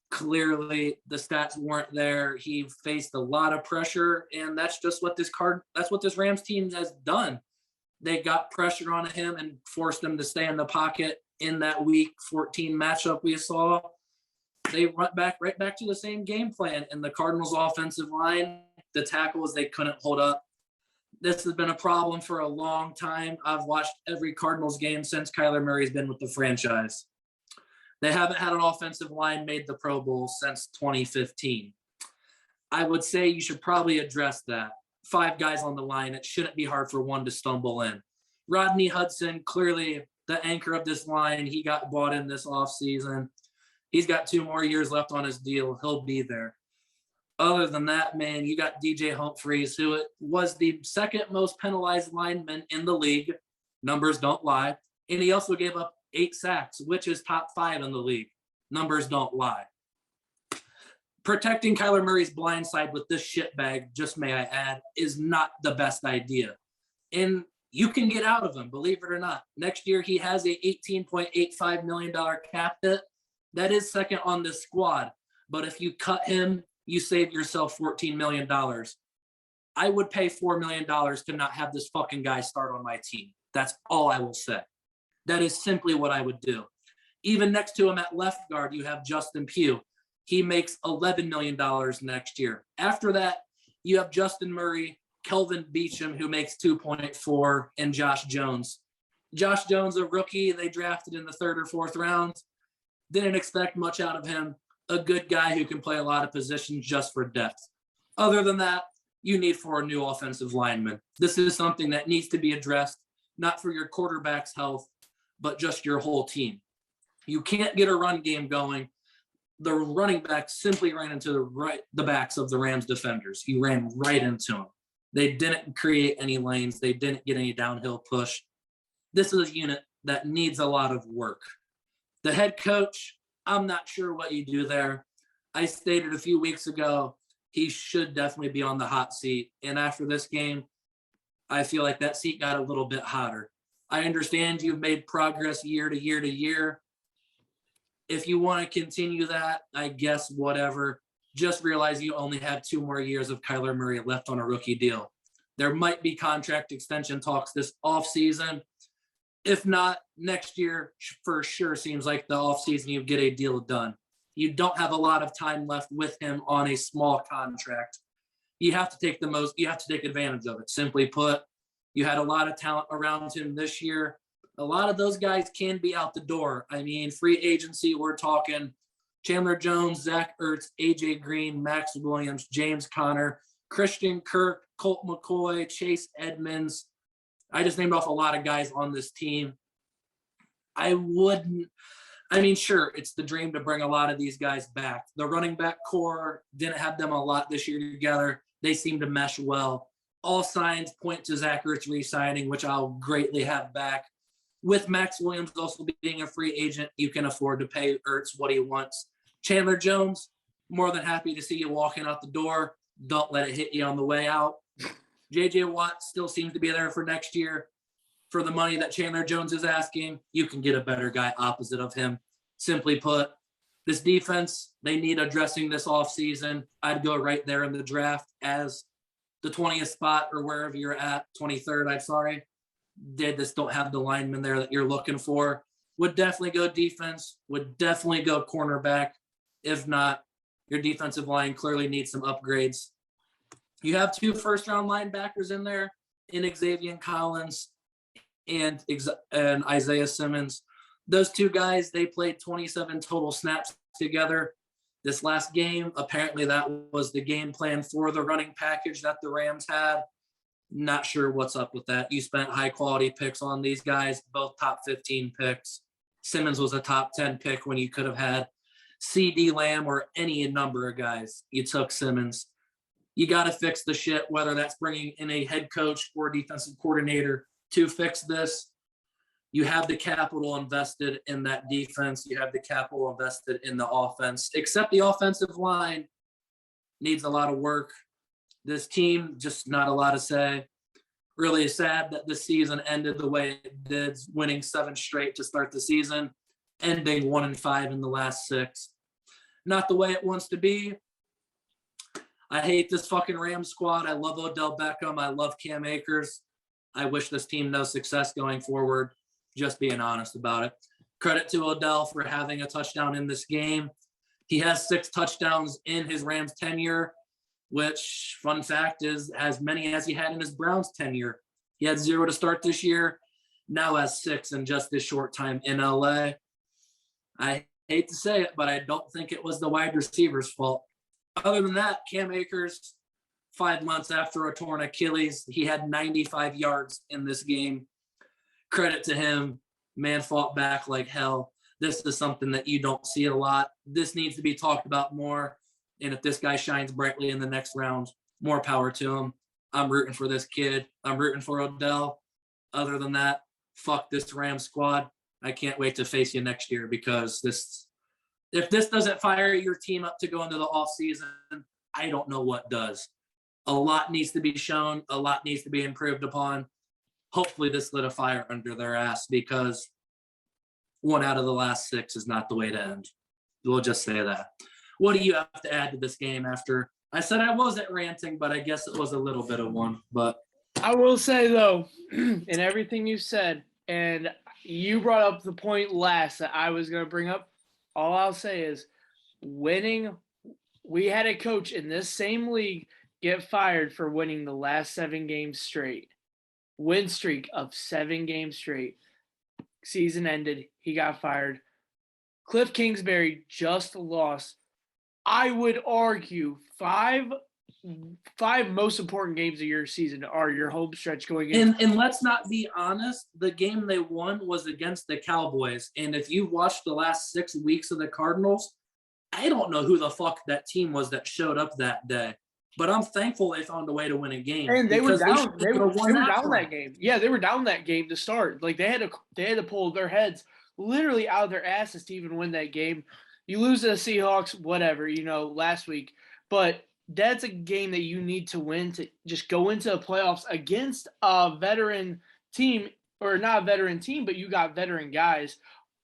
B: Clearly, the stats weren't there. He faced a lot of pressure, and that's what this Rams team has done. They got pressure on him and forced him to stay in the pocket in that week 14 matchup we saw. They went right back to the same game plan, and the Cardinals' offensive line, the tackles, they couldn't hold up. This has been a problem for a long time. I've watched every Cardinals game since Kyler Murray's been with the franchise. They haven't had an offensive line made the Pro Bowl since 2015. I would say you should probably address that. 5 guys on the line, it shouldn't be hard for one to stumble in. Rodney Hudson, clearly the anchor of this line, he got bought in this offseason. He's got 2 more years left on his deal. He'll be there. Other than that, man, you got DJ Humphries, who was the second most penalized lineman in the league. Numbers don't lie. And he also gave up 8 sacks, which is top 5 in the league. Numbers don't lie. Protecting Kyler Murray's blind side with this shitbag, just may I add, is not the best idea. And you can get out of him, believe it or not. Next year, he has a $18.85 million cap hit. That is second on this squad. But if you cut him, you save yourself $14 million. I would pay $4 million to not have this fucking guy start on my team. That's all I will say. That is simply what I would do. Even next to him at left guard, you have Justin Pugh. He makes $11 million next year. After that, you have Justin Murray, Kelvin Beachum, who makes 2.4, and Josh Jones. Josh Jones, a rookie they drafted in the 3rd or 4th round. Didn't expect much out of him. A good guy who can play a lot of positions just for depth. Other than that, you need 4 new offensive linemen. This is something that needs to be addressed, not for your quarterback's health, but just your whole team. You can't get a run game going. The running back simply ran into the backs of the Rams defenders. He ran right into them. They didn't create any lanes. They didn't get any downhill push. This is a unit that needs a lot of work. The head coach, I'm not sure what you do there. I stated a few weeks ago, he should definitely be on the hot seat. And after this game, I feel like that seat got a little bit hotter. I understand you've made progress year to year to year. If you want to continue that, I guess whatever. Just realize you only have 2 more years of Kyler Murray left on a rookie deal. There might be contract extension talks this offseason. If not, next year for sure seems like the offseason you get a deal done. You don't have a lot of time left with him on a small contract. You have to take advantage of it. Simply put, you had a lot of talent around him this year. A lot of those guys can be out the door. I mean, free agency, we're talking Chandler Jones, Zach Ertz, AJ Green, Max Williams, James Conner, Christian Kirk, Colt McCoy, Chase Edmonds. I just named off a lot of guys on this team. Sure, it's the dream to bring a lot of these guys back. The running back core didn't have them a lot this year together. They seem to mesh well. All signs point to Zach Ertz re-signing, which I'll greatly have back. With Max Williams also being a free agent, you can afford to pay Ertz what he wants. Chandler Jones, more than happy to see you walking out the door. Don't let it hit you on the way out. J.J. Watt still seems to be there for next year. For the money that Chandler Jones is asking, you can get a better guy opposite of him. Simply put, this defense, they need addressing this offseason. I'd go right there in the draft as the 20th spot or wherever you're at, 23rd, I'm sorry. They just don't have the lineman there that you're looking for. would definitely go defense, would definitely go cornerback. If not, your defensive line clearly needs some upgrades. You have 2 first-round linebackers in there, in Xavier Collins and Isaiah Simmons. Those 2 guys, they played 27 total snaps together this last game. Apparently, that was the game plan for the running package that the Rams had. Not sure what's up with that. You spent high-quality picks on these guys, both top 15 picks. Simmons was a top 10 pick when you could have had CD Lamb or any number of guys. You took Simmons. You got to fix the shit, whether that's bringing in a head coach or defensive coordinator to fix this. You have the capital invested in that defense. You have the capital invested in the offense, except the offensive line needs a lot of work. This team, just not a lot to say. Really sad that the season ended the way it did, winning 7 straight to start the season, ending 1-5 in the last 6. Not the way it wants to be. I hate this fucking Rams squad. I love Odell Beckham. I love Cam Akers. I wish this team no success going forward. Just being honest about it. Credit to Odell for having a touchdown in this game. He has 6 touchdowns in his Rams tenure, which, fun fact, is as many as he had in his Browns tenure. He had 0 to start this year, now has 6 in just this short time in LA. I hate to say it, but I don't think it was the wide receiver's fault. Other than that, Cam Akers, 5 months after a torn Achilles, he had 95 yards in this game. Credit to him. Man fought back like hell. This is something that you don't see a lot. This needs to be talked about more. And if this guy shines brightly in the next round, more power to him. I'm rooting for this kid. I'm rooting for Odell. Other than that, fuck this Rams squad. I can't wait to face you next year because if this doesn't fire your team up to go into the offseason, I don't know what does. A lot needs to be shown. A lot needs to be improved upon. Hopefully this lit a fire under their ass because 1 out of the last 6 is not the way to end. We'll just say that. What do you have to add to this game after? I said I wasn't ranting, but I guess it was a little bit of one. But
A: I will say, though, in everything you said, and you brought up the point last that I was going to bring up, all I'll say is winning. We had a coach in this same league get fired for winning the last 7 games straight. Win streak of 7 games straight. Season ended. He got fired. Cliff Kingsbury just lost, I would argue, 5 most important games of your season are your home stretch going in.
B: And let's not be honest, the game they won was against the Cowboys. And if you watched the last 6 weeks of the Cardinals, I don't know who the fuck that team was that showed up that day. But I'm thankful they found a way to win a game.
A: And they were down. They were down that game. Yeah, they were down that game to start. Like they had to pull their heads literally out of their asses to even win that game. You lose to the Seahawks, whatever, last week. But that's a game that you need to win to just go into the playoffs against a veteran team, or not a veteran team, but you got veteran guys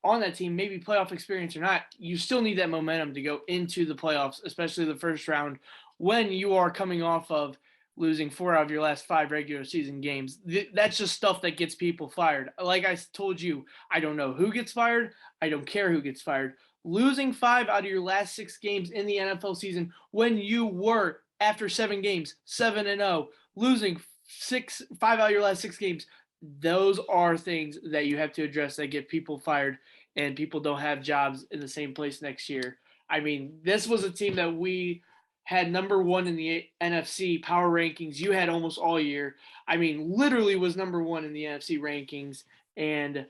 A: on that team, maybe playoff experience or not. You still need that momentum to go into the playoffs, especially the first round, when you are coming off of losing 4 out of your last 5 regular season games. That's just stuff that gets people fired. Like I told you, I don't know who gets fired. I don't care who gets fired. Losing 5 out of your last 6 games in the NFL season when you were, after 7 games, 7-0, losing 5 out of your last 6 games, those are things that you have to address that get people fired and people don't have jobs in the same place next year. I mean, this was a team that we had number 1 in the NFC power rankings. You had almost all year. I mean, literally was number 1 in the NFC rankings. And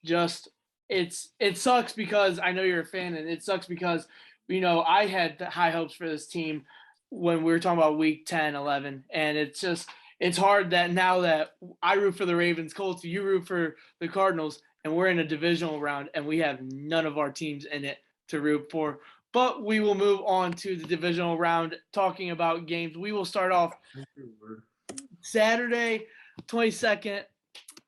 A: just it sucks because I know you're a fan, and it sucks because, I had high hopes for this team when we were talking about week 10, 11. And it's hard that now that I root for the Ravens, Colts, you root for the Cardinals, and we're in a divisional round and we have none of our teams in it to root for. But we will move on to the divisional round, talking about games. We will start off Saturday, 22nd.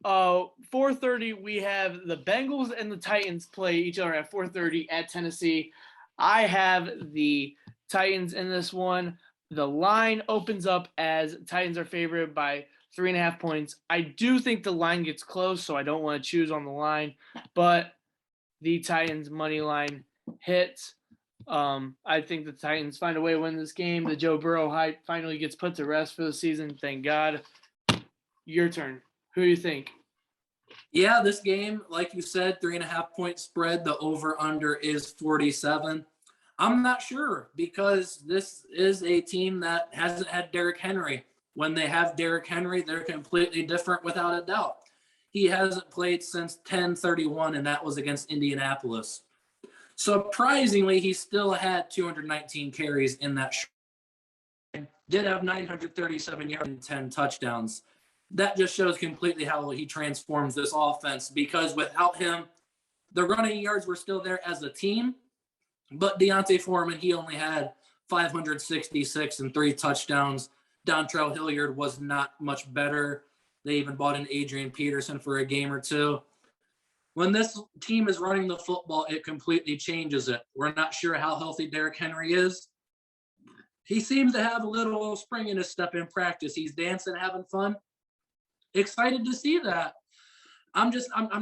A: 4:30, we have the Bengals and the Titans play each other at 4:30 at Tennessee. I have the Titans in this one. The line opens up as Titans are favored by 3.5 points. I do think the line gets close, so I don't want to choose on the line. but the Titans money line hits. I think the Titans find a way to win this game. The Joe Burrow hype finally gets put to rest for the season. Thank God. Your turn. Who do you think?
B: Yeah, this game, like you said, 3.5-point spread. The over-under is 47. I'm not sure because this is a team that hasn't had Derrick Henry. When they have Derrick Henry, they're completely different without a doubt. He hasn't played since 10/31, and that was against Indianapolis. Surprisingly, he still had 219 carries in that. Did have 937 yards and 10 touchdowns. That just shows completely how he transforms this offense because without him, the running yards were still there as a team, but Deontay Foreman, he only had 566 and 3 touchdowns. Dontrell Hilliard was not much better. They even bought in Adrian Peterson for a game or two. When this team is running the football, it completely changes it. We're not sure how healthy Derrick Henry is. He seems to have a little spring in his step in practice. He's dancing, having fun. Excited to see that. I'm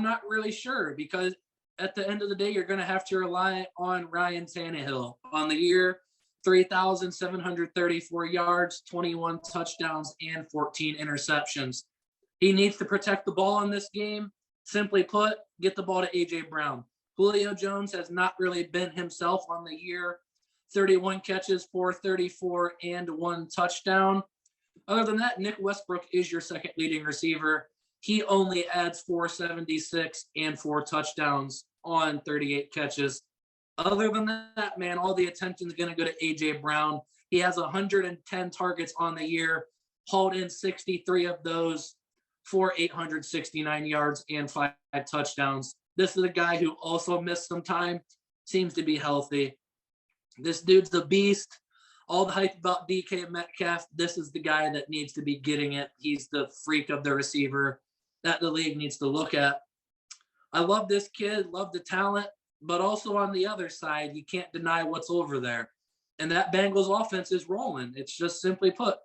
B: not really sure because at the end of the day, you're going to have to rely on Ryan Tannehill. On the year, 3,734 yards, 21 touchdowns, and 14 interceptions. He needs to protect the ball in this game. Simply put, get the ball to A.J. Brown. Julio Jones has not really been himself on the year. 31 catches, 434, and 1 touchdown. Other than that, Nick Westbrook is your second leading receiver. He only adds 476 and 4 touchdowns on 38 catches. Other than that, man, all the attention is going to go to A.J. Brown. He has 110 targets on the year, hauled in 63 of those for 869 yards and 5 touchdowns. This is a guy who also missed some time, seems to be healthy. This dude's a beast. All the hype about DK Metcalf, this is the guy that needs to be getting it. He's the freak of the receiver that the league needs to look at. I love this kid, love the talent, but also on the other side, you can't deny what's over there. And that Bengals offense is rolling. It's just simply put,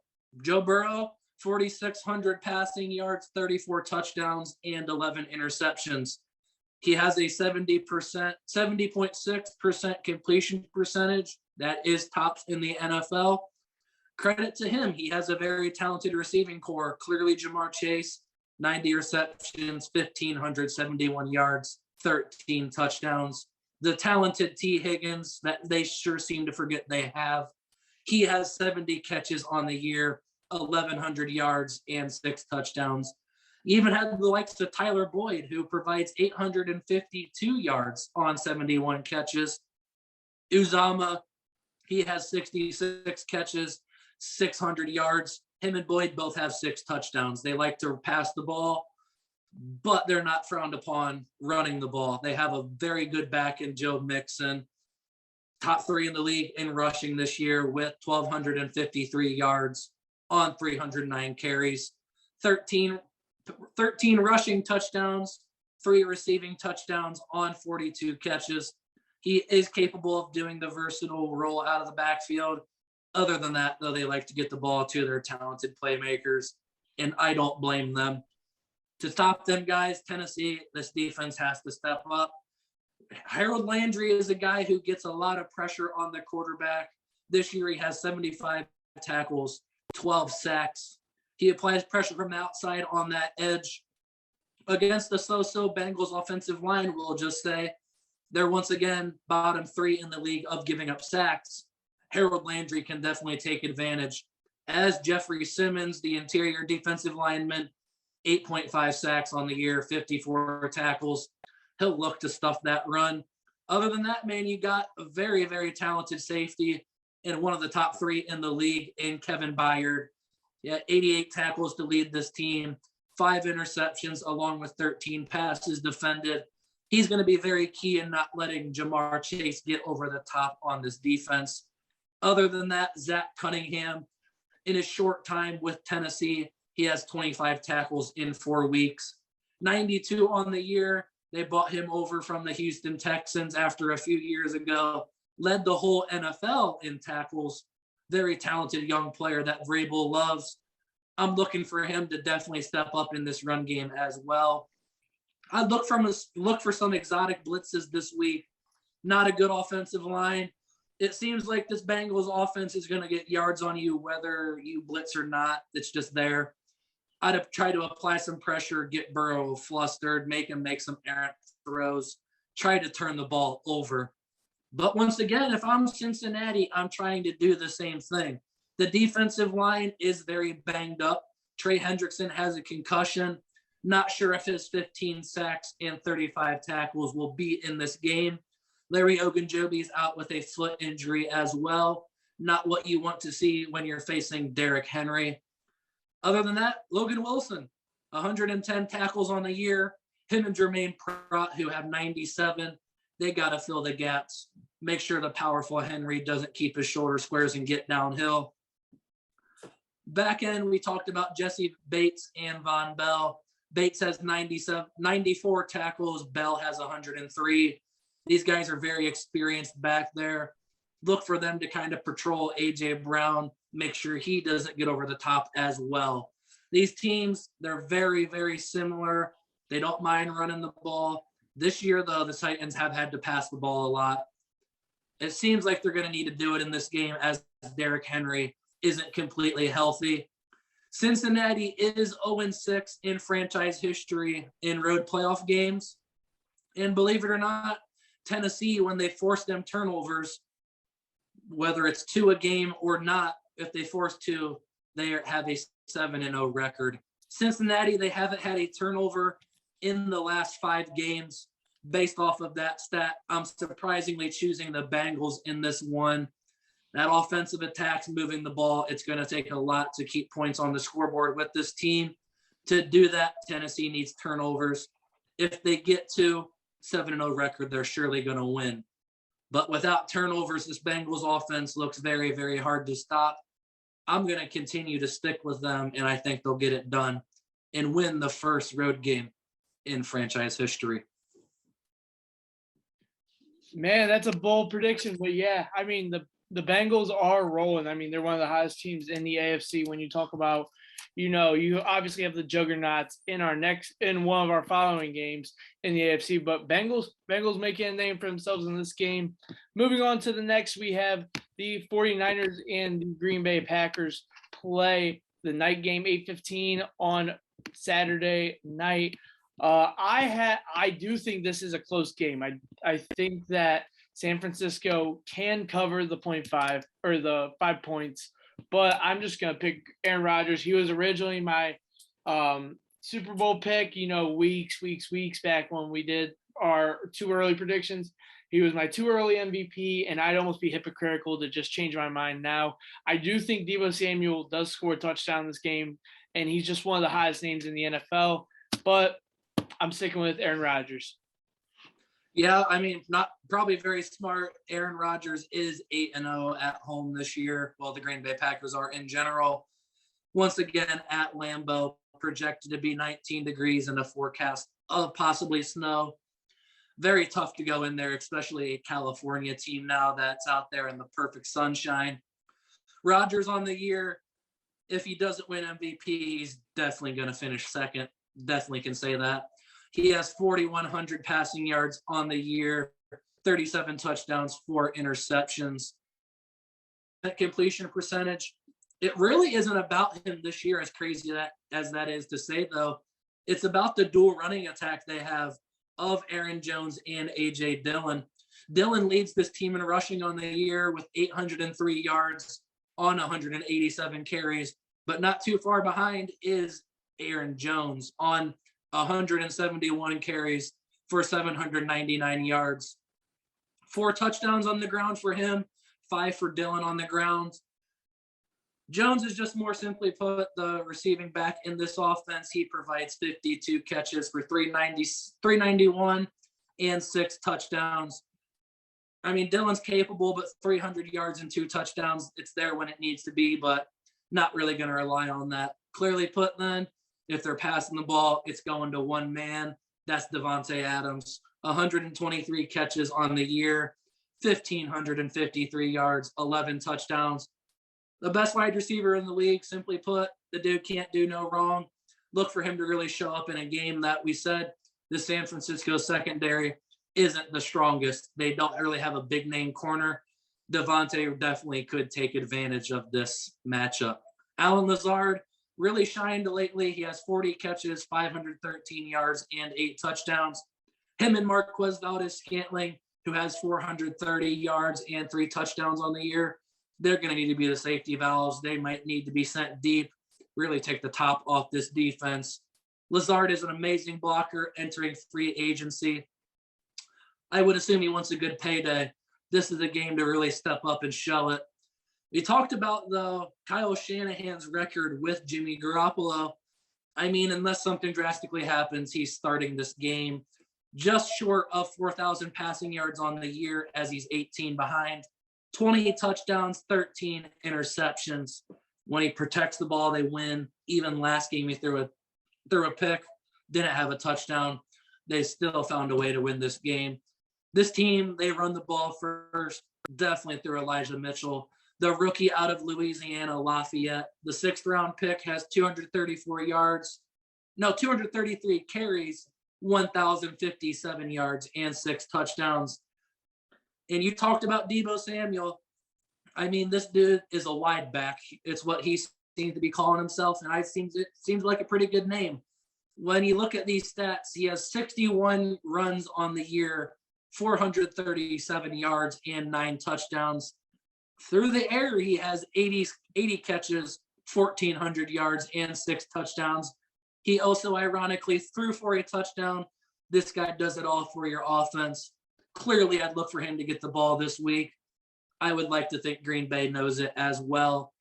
B: Joe Burrow, 4,600 passing yards, 34 touchdowns, and 11 interceptions. He has a 70.6% completion percentage. That is tops in the NFL. Credit to him. He has a very talented receiving core. Clearly, Jamar Chase, 90 receptions, 1,571 yards, 13 touchdowns. The talented T. Higgins that they sure seem to forget they have. He has 70 catches on the year, 1,100 yards, and 6 touchdowns. You even had the likes of Tyler Boyd, who provides 852 yards on 71 catches. Uzama, he has 66 catches, 600 yards. Him and Boyd both have 6 touchdowns. They like to pass the ball, but they're not frowned upon running the ball. They have a very good back in Joe Mixon, top 3 in the league in rushing this year with 1,253 yards on 309 carries, 13 rushing touchdowns, 3 receiving touchdowns on 42 catches. He is capable of doing the versatile roll out of the backfield. Other than that, though, they like to get the ball to their talented playmakers, and I don't blame them. To stop them guys, Tennessee, this defense has to step up. Harold Landry is a guy who gets a lot of pressure on the quarterback. This year he has 75 tackles, 12 sacks. He applies pressure from the outside on that edge. Against the so-so Bengals offensive line, we'll just say, they're once again bottom 3 in the league of giving up sacks. Harold Landry can definitely take advantage. As Jeffrey Simmons, the interior defensive lineman, 8.5 sacks on the year, 54 tackles. He'll look to stuff that run. Other than that, man, you got a very, very talented safety and one of the top 3 in the league in Kevin Byard. Yeah, 88 tackles to lead this team, 5 interceptions along with 13 passes defended. He's going to be very key in not letting Jamar Chase get over the top on this defense. Other than that, Zach Cunningham, in his short time with Tennessee, he has 25 tackles in 4 weeks, 92 on the year. They bought him over from the Houston Texans after a few years ago, led the whole NFL in tackles. Very talented young player that Vrabel loves. I'm looking for him to definitely step up in this run game as well. I'd look for some exotic blitzes this week. Not a good offensive line. It seems like this Bengals offense is going to get yards on you whether you blitz or not. It's just there. I'd try to apply some pressure, get Burrow flustered, make him make some errant throws, try to turn the ball over. But once again, if I'm Cincinnati, I'm trying to do the same thing. The defensive line is very banged up. Trey Hendrickson has a concussion. Not sure if his 15 sacks and 35 tackles will be in this game. Larry Ogunjobi is out with a foot injury as well. Not what you want to see when you're facing Derrick Henry. Other than that, Logan Wilson, 110 tackles on the year. Him and Jermaine Pratt, who have 97, they got to fill the gaps. Make sure the powerful Henry doesn't keep his shoulder squares and get downhill. Back end, we talked about Jesse Bates and Von Bell. Bates has 94 tackles. Bell has 103. These guys are very experienced back there. Look for them to kind of patrol A.J. Brown, make sure he doesn't get over the top as well. These teams, they're very, very similar. They don't mind running the ball. This year, though, the Titans have had to pass the ball a lot. It seems like they're going to need to do it in this game as Derrick Henry isn't completely healthy. Cincinnati is 0-6 in franchise history in road playoff games. And believe it or not, Tennessee, when they force them turnovers, whether it's 2 a game or not, if they force 2, they have a 7-0 record. Cincinnati, they haven't had a turnover in the last 5 games. Based off of that stat, I'm surprisingly choosing the Bengals in this one. That offensive attack's moving the ball. It's going to take a lot to keep points on the scoreboard with this team. To do that, Tennessee needs turnovers. If they get to 7-0 record, they're surely going to win. But without turnovers, this Bengals offense looks very, very hard to stop. I'm going to continue to stick with them, and I think they'll get it done and win the first road game in franchise history.
A: Man, that's a bold prediction, but yeah, I mean the Bengals are rolling. I mean, they're one of the hottest teams in the AFC. When you talk about, you obviously have the juggernauts in one of our following games in the AFC, but Bengals making a name for themselves in this game. Moving on to the next, we have the 49ers and the Green Bay Packers play the night game, 8:15 on Saturday night. I do think this is a close game. I think that San Francisco can cover the 0.5 or the 5 points, but I'm just going to pick Aaron Rodgers. He was originally my Super Bowl pick, weeks back when we did our too early predictions. He was my too early MVP, and I'd almost be hypocritical to just change my mind now. I do think Deebo Samuel does score a touchdown this game, and he's just one of the hottest names in the NFL, but I'm sticking with Aaron Rodgers.
B: Yeah, I mean, not probably very smart. Aaron Rodgers is 8-0 at home this year. Well, the Green Bay Packers are in general. Once again, at Lambeau, projected to be 19 degrees and a forecast of possibly snow. Very tough to go in there, especially a California team now that's out there in the perfect sunshine. Rodgers on the year, if he doesn't win MVP, he's definitely going to finish second. Definitely can say that. He has 4,100 passing yards on the year, 37 touchdowns, 4 interceptions. That completion percentage, it really isn't about him this year, as crazy as that is to say, though. It's about the dual running attack they have of Aaron Jones and A.J. Dillon. Dillon leads this team in rushing on the year with 803 yards on 187 carries, but not too far behind is Aaron Jones on 171 carries for 799 yards. 4 touchdowns on the ground for him, 5 for Dillon on the ground. Jones is just more simply put the receiving back in this offense. He provides 52 catches for 391 and 6 touchdowns. I mean, Dillon's capable, but 300 yards and 2 touchdowns, it's there when it needs to be, but not really going to rely on that. Clearly put then, if they're passing the ball, it's going to one man. That's Devontae Adams. 123 catches on the year, 1,553 yards, 11 touchdowns. The best wide receiver in the league, simply put. The dude can't do no wrong. Look for him to really show up in a game that we said the San Francisco secondary isn't the strongest. They don't really have a big name corner. Devontae definitely could take advantage of this matchup. Allen Lazard really shined lately. He has 40 catches, 513 yards, and 8 touchdowns. Him and Marquez Valdez-Scantling, who has 430 yards and 3 touchdowns on the year, they're going to need to be the safety valves. They might need to be sent deep, really take the top off this defense. Lazard is an amazing blocker entering free agency. I would assume he wants a good payday. This is a game to really step up and show it. We talked about, though, Kyle Shanahan's record with Jimmy Garoppolo. I mean, unless something drastically happens, he's starting this game just short of 4,000 passing yards on the year as he's 18 behind. 20 touchdowns, 13 interceptions. When he protects the ball, they win. Even last game, he threw a pick, didn't have a touchdown. They still found a way to win this game. This team, they run the ball first, definitely through Elijah Mitchell. The rookie out of Louisiana, Lafayette, the 6th-round pick, has 233 carries, 1,057 yards, and 6 touchdowns. And you talked about Deebo Samuel. I mean, this dude is a wide back. It's what he seems to be calling himself, and it seems like a pretty good name. When you look at these stats, he has 61 runs on the year, 437 yards, and 9 touchdowns. Through the air, he has 80 catches, 1,400 yards, and 6 touchdowns. He also, ironically, threw for a touchdown. This guy does it all for your offense. Clearly, I'd look for him to get the ball this week. I would like to think Green Bay knows it as well.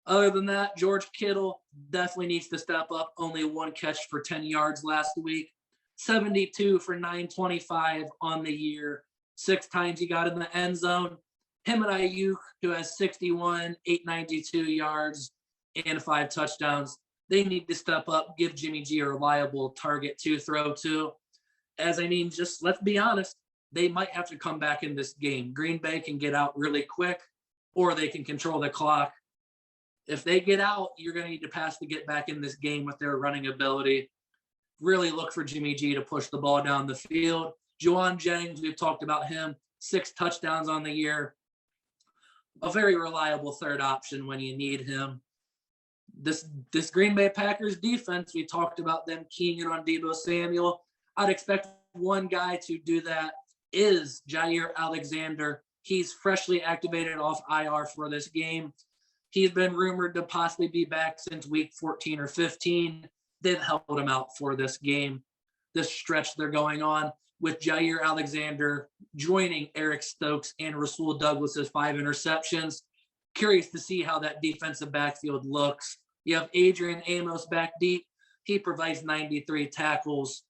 B: Other than that, George Kittle definitely needs to step up. Only 1 catch for 10 yards last week. 72 for 925 on the year. 6 times he got in the end zone. Him and Ayuk, who has 61, 892 yards, and 5 touchdowns. They need to step up, give Jimmy G a reliable target to throw to. Just let's be honest, they might have to come back in this game. Green Bay can get out really quick, or they can control the clock. If they get out, you're going to need to pass to get back in this game with their running ability. Really look for Jimmy G to push the ball down the field. Juwan Jennings, we've talked about him, 6 touchdowns on the year. A very reliable 3rd option when you need him. This Green Bay Packers defense, we talked about them keying in on Deebo Samuel. I'd expect one guy to do that is Jair Alexander. He's freshly activated off IR for this game. He's been rumored to possibly be back since week 14 or 15. They've held him out for this game, this stretch they're going on, with Jair Alexander joining Eric Stokes and Rasul Douglas's 5 interceptions. Curious to see how that defensive backfield looks. You have Adrian Amos back deep. He provides 93 tackles.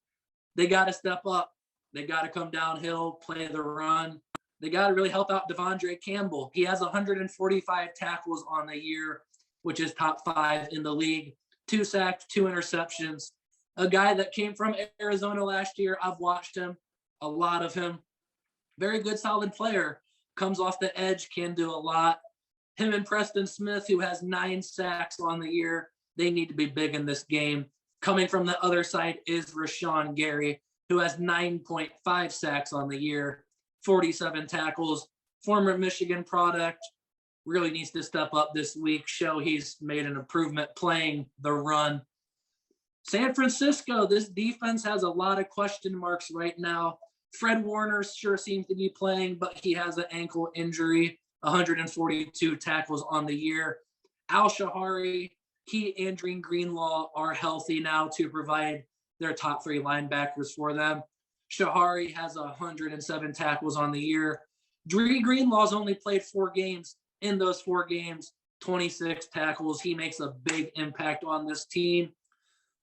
B: They got to step up. They got to come downhill, play the run. They got to really help out Devondre Campbell. He has 145 tackles on the year, which is top 5 in the league. 2 sacks, 2 interceptions. A guy that came from Arizona last year. I've watched him, a lot of him. Very good, solid player. Comes off the edge, can do a lot. Him and Preston Smith, who has 9 sacks on the year. They need to be big in this game. Coming from the other side is Rashawn Gary, who has 9.5 sacks on the year, 47 tackles. Former Michigan product, really needs to step up this week, show he's made an improvement playing the run. San Francisco, this defense has a lot of question marks right now. Fred Warner sure seems to be playing, but he has an ankle injury, 142 tackles on the year. Al Shahari, he and Dream Greenlaw are healthy now to provide their top 3 linebackers for them. Shahari has 107 tackles on the year. Dream Greenlaw's only played 4 games. In those 4 games, 26 tackles. He makes a big impact on this team.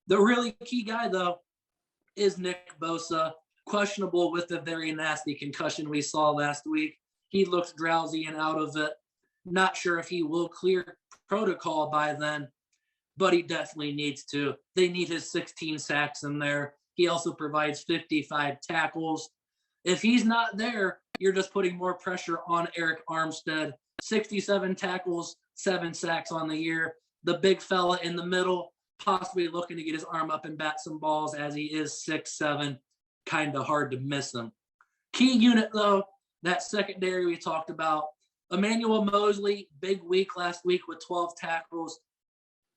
B: The really key guy, though, is Nick Bosa, questionable with the very nasty concussion we saw last week. He looks drowsy and out of it. Not sure if he will clear protocol by then, but he definitely needs to. They need his 16 sacks in there. He also provides 55 tackles. If he's not there, you're just putting more pressure on Eric Armstead. 67 tackles, 7 sacks on the year. The big fella in the middle, possibly looking to get his arm up and bat some balls as he is 6'7". kind of hard to miss them. Key unit, though, that secondary we talked about. Emmanuel Mosley, big week last week with 12 tackles.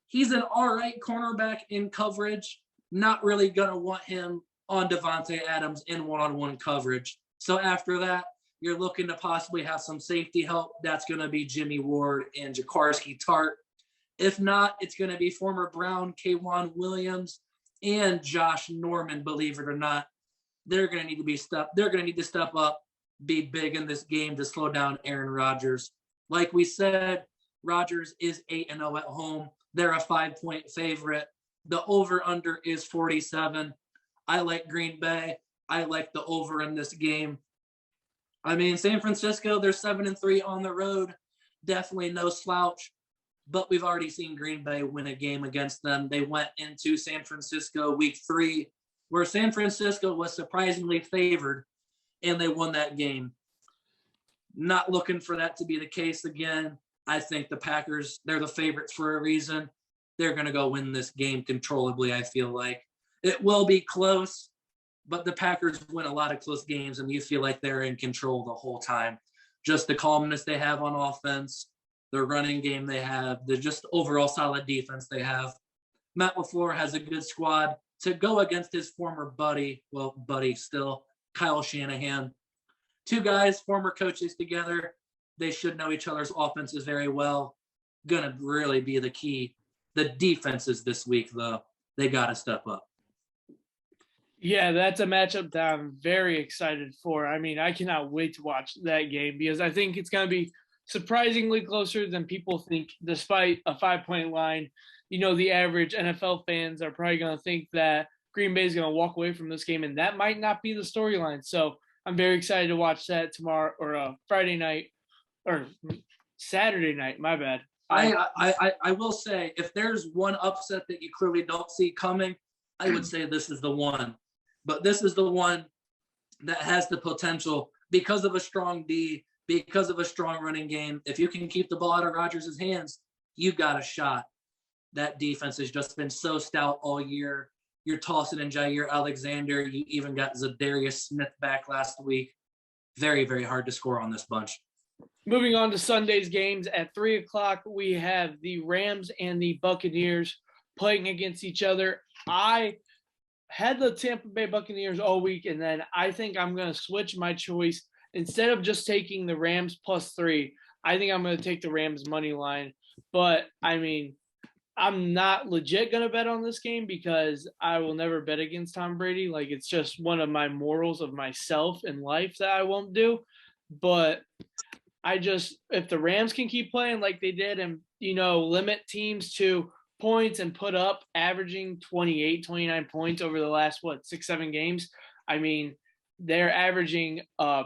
B: He's an all right cornerback in coverage. Not really going to want him on Devontae Adams in one-on-one coverage. So after that, you're looking to possibly have some safety help. That's going to be Jimmy Ward and Jaquiski Tart. If not, it's going to be former Brown, K'Wan Williams, and Josh Norman, believe it or not. They're going to need to step up, be big in this game to slow down Aaron Rodgers. Like we said, Rodgers is 8-0 at home. They're a 5-point favorite. The over-under is 47. I like Green Bay. I like the over in this game. I mean, San Francisco, they're 7-3 on the road. Definitely no slouch. But we've already seen Green Bay win a game against them. They went into San Francisco week 3, where San Francisco was surprisingly favored, and they won that game. Not looking for that to be the case again. I think the Packers, they're the favorites for a reason. They're going to go win this game controllably, I feel like. It will be close, but the Packers win a lot of close games, and you feel like they're in control the whole time. Just the calmness they have on offense, the running game they have, the just overall solid defense they have. Matt LaFleur has a good squad to go against his former buddy still, Kyle Shanahan. Two guys, former coaches together. They should know each other's offenses very well. Gonna really be the key. The defenses this week, though, they got to step up.
A: Yeah, that's a matchup that I'm very excited for. I mean, I cannot wait to watch that game because I think it's going to be surprisingly closer than people think, despite a 5-point line. You know, the average NFL fans are probably going to think that Green Bay is going to walk away from this game, and that might not be the storyline. So I'm very excited to watch that tomorrow or Friday night or Saturday night. My bad.
B: I will say, if there's one upset that you clearly don't see coming, I would say this is the one. But this is the one that has the potential because of a strong D, because of a strong running game. If you can keep the ball out of Rodgers' hands, you got a shot. That defense has just been so stout all year. You're tossing in Jair Alexander. You even got Zadarius Smith back last week. Very, very hard to score on this bunch.
A: Moving on to Sunday's games at 3 o'clock, we have the Rams and the Buccaneers playing against each other. I had the Tampa Bay Buccaneers all week, and then I think I'm going to switch my choice. Instead of just taking the Rams +3, I think I'm going to take the Rams money line. But, I mean, I'm not legit going to bet on this game because I will never bet against Tom Brady. Like, it's just one of my morals of myself in life that I won't do. But if the Rams can keep playing like they did and, you know, limit teams to points and put up averaging 28, 29 points over the last, 6-7 games. I mean, they're averaging a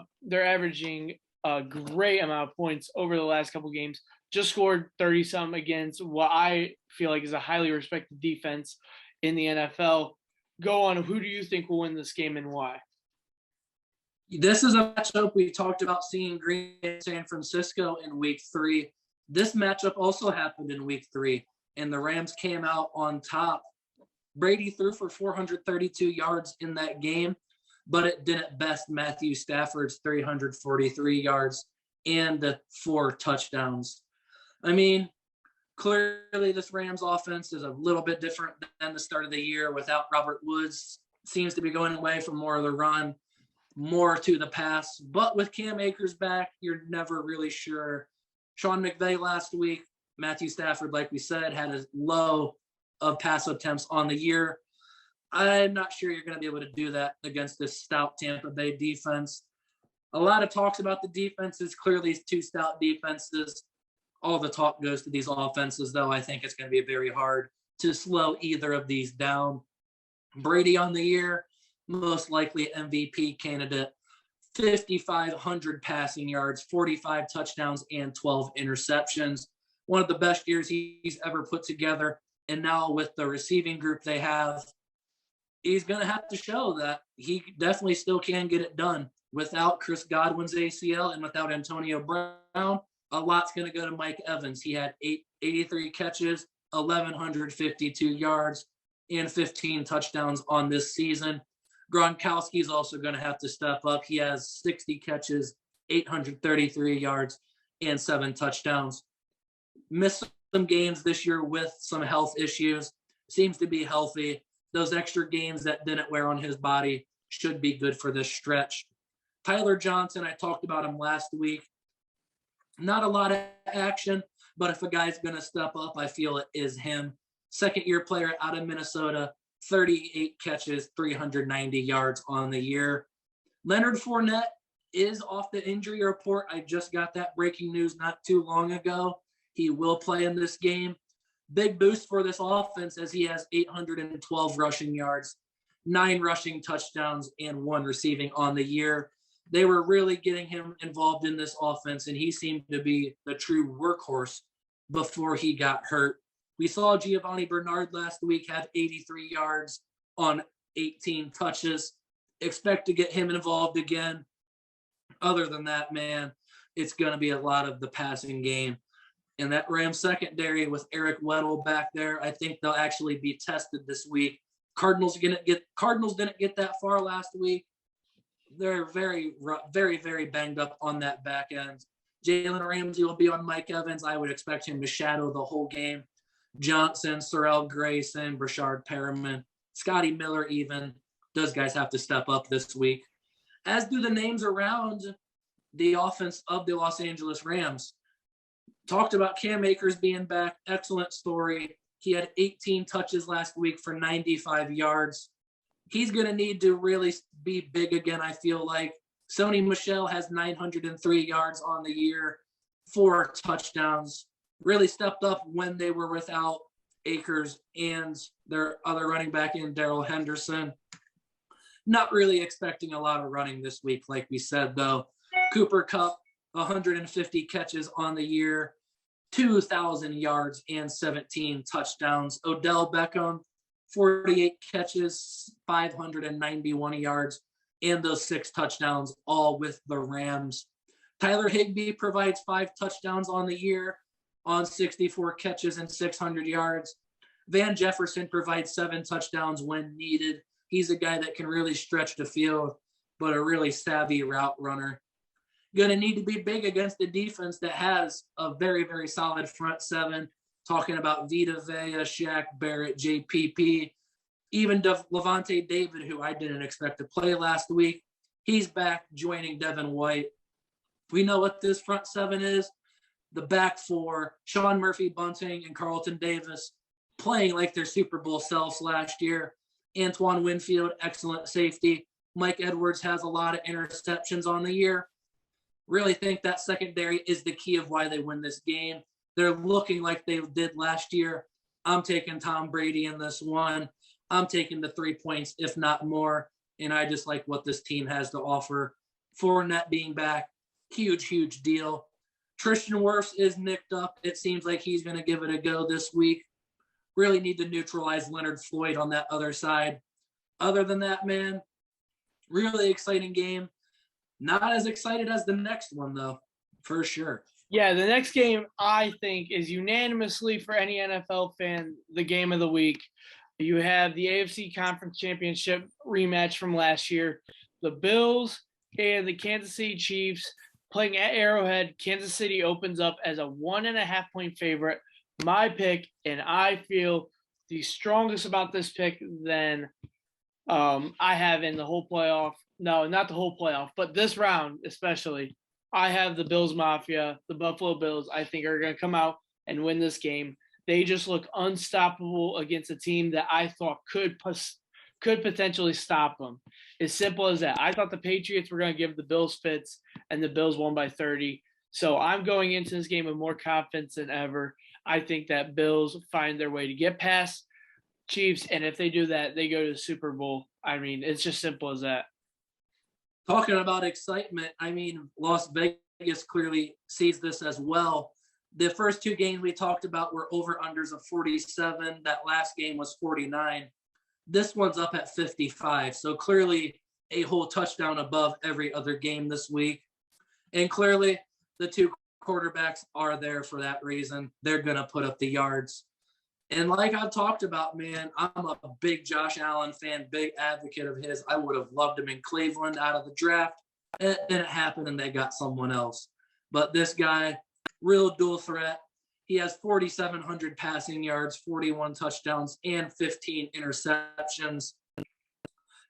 A: great amount of points over the last couple games. Just scored 30-something against what I feel like is a highly respected defense in the NFL. Go on. Who do you think will win this game and why?
B: This is a matchup we talked about seeing Green Bay and San Francisco in week 3. This matchup also happened in week 3, and the Rams came out on top. Brady threw for 432 yards in that game, but it didn't best Matthew Stafford's 343 yards and 4 touchdowns. I mean, clearly this Rams offense is a little bit different than the start of the year without Robert Woods. Seems to be going away from more of the run, more to the pass. But with Cam Akers back, you're never really sure. Sean McVay last week, Matthew Stafford, like we said, had a low of pass attempts on the year. I'm not sure you're going to be able to do that against this stout Tampa Bay defense. A lot of talks about the defenses, clearly 2 stout defenses. All the talk goes to these offenses, though. I think it's going to be very hard to slow either of these down. Brady on the year, most likely MVP candidate, 5,500 passing yards, 45 touchdowns, and 12 interceptions. One of the best years he's ever put together. And now with the receiving group they have, he's going to have to show that he definitely still can get it done. Without Chris Godwin's ACL and without Antonio Brown, a lot's going to go to Mike Evans. He had 83 catches, 1,152 yards, and 15 touchdowns on this season. Gronkowski's also going to have to step up. He has 60 catches, 833 yards, and 7 touchdowns. Missed some games this year with some health issues. Seems to be healthy. Those extra games that didn't wear on his body should be good for this stretch. Tyler Johnson, I talked about him last week. Not a lot of action, but if a guy's going to step up, I feel it is him. Second-year player out of Minnesota, 38 catches, 390 yards on the year. Leonard Fournette is off the injury report. I just got that breaking news not too long ago. He will play in this game. Big boost for this offense as he has 812 rushing yards, 9 rushing touchdowns, and 1 receiving on the year. They were really getting him involved in this offense, and he seemed to be the true workhorse before he got hurt. We saw Giovanni Bernard last week have 83 yards on 18 touches. Expect to get him involved again. Other than that, man, it's going to be a lot of the passing game. And that Rams secondary with Eric Weddle back there, I think they'll actually be tested this week. Cardinals didn't get that far last week. They're very, very, very banged up on that back end. Jalen Ramsey will be on Mike Evans. I would expect him to shadow the whole game. Johnson, Sorrell Grayson, Brashard Perriman, Scotty Miller even. Those guys have to step up this week, as do the names around the offense of the Los Angeles Rams. Talked about Cam Akers being back. Excellent story. He had 18 touches last week for 95 yards. He's going to need to really be big again, I feel like. Sony Michel has 903 yards on the year, 4 touchdowns. Really stepped up when they were without Akers and their other running back in Darrell Henderson. Not really expecting a lot of running this week, like we said, though. Cooper Kupp, 150 catches on the year, 2,000 yards and 17 touchdowns. Odell Beckham, 48 catches, 591 yards, and those 6 touchdowns, all with the Rams. Tyler Higbee provides 5 touchdowns on the year on 64 catches and 600 yards. Van Jefferson provides 7 touchdowns when needed. He's a guy that can really stretch the field, but a really savvy route runner. Going to need to be big against the defense that has a very, very solid front 7. Talking about Vita Vea, Shaq Barrett, JPP, even Levante David, who I didn't expect to play last week. He's back joining Devin White. We know what this front 7 is. The back 4, Sean Murphy Bunting and Carlton Davis, playing like their Super Bowl selves last year. Antoine Winfield, excellent safety. Mike Edwards has a lot of interceptions on the year. Really think that secondary is the key of why they win this game. They're looking like they did last year. I'm taking Tom Brady in this one. I'm taking the 3 points, if not more. And I just like what this team has to offer. Fournette being back, huge, huge deal. Tristan Wirfs is nicked up. It seems like he's going to give it a go this week. Really need to neutralize Leonard Floyd on that other side. Other than that, man, really exciting game. Not as excited as the next one, though, for sure.
A: Yeah, the next game, I think, is unanimously for any NFL fan the game of the week. You have the AFC Conference Championship rematch from last year. The Bills and the Kansas City Chiefs playing at Arrowhead. Kansas City opens up as a 1.5-point favorite. My pick, and I feel the strongest about this pick than I have in the whole playoff. No, not the whole playoff, but this round especially. I have the Bills Mafia, the Buffalo Bills, I think are going to come out and win this game. They just look unstoppable against a team that I thought could potentially stop them. As simple as that. I thought the Patriots were going to give the Bills fits, and the Bills won by 30. So I'm going into this game with more confidence than ever. I think that Bills find their way to get past Chiefs, and if they do that, they go to the Super Bowl. I mean, it's just simple as that.
B: Talking about excitement, I mean, Las Vegas clearly sees this as well. The first 2 games we talked about were over-unders of 47. That last game was 49. This one's up at 55. So clearly a whole touchdown above every other game this week. And clearly the 2 quarterbacks are there for that reason. They're going to put up the yards. And like I've talked about, man, I'm a big Josh Allen fan, big advocate of his. I would have loved him in Cleveland out of the draft. It didn't happen, and they got someone else. But this guy, real dual threat. He has 4,700 passing yards, 41 touchdowns, and 15 interceptions.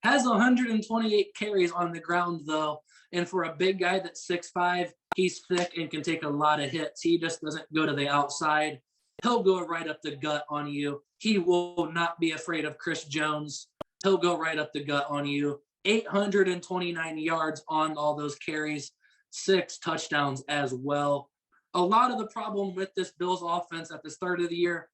B: Has 128 carries on the ground, though. And for a big guy that's 6'5", he's thick and can take a lot of hits. He just doesn't go to the outside. He'll go right up the gut on you. He will not be afraid of Chris Jones. He'll go right up the gut on you. 829 yards on all those carries, 6 touchdowns as well. A lot of the problem with this Bills offense at the start of the year,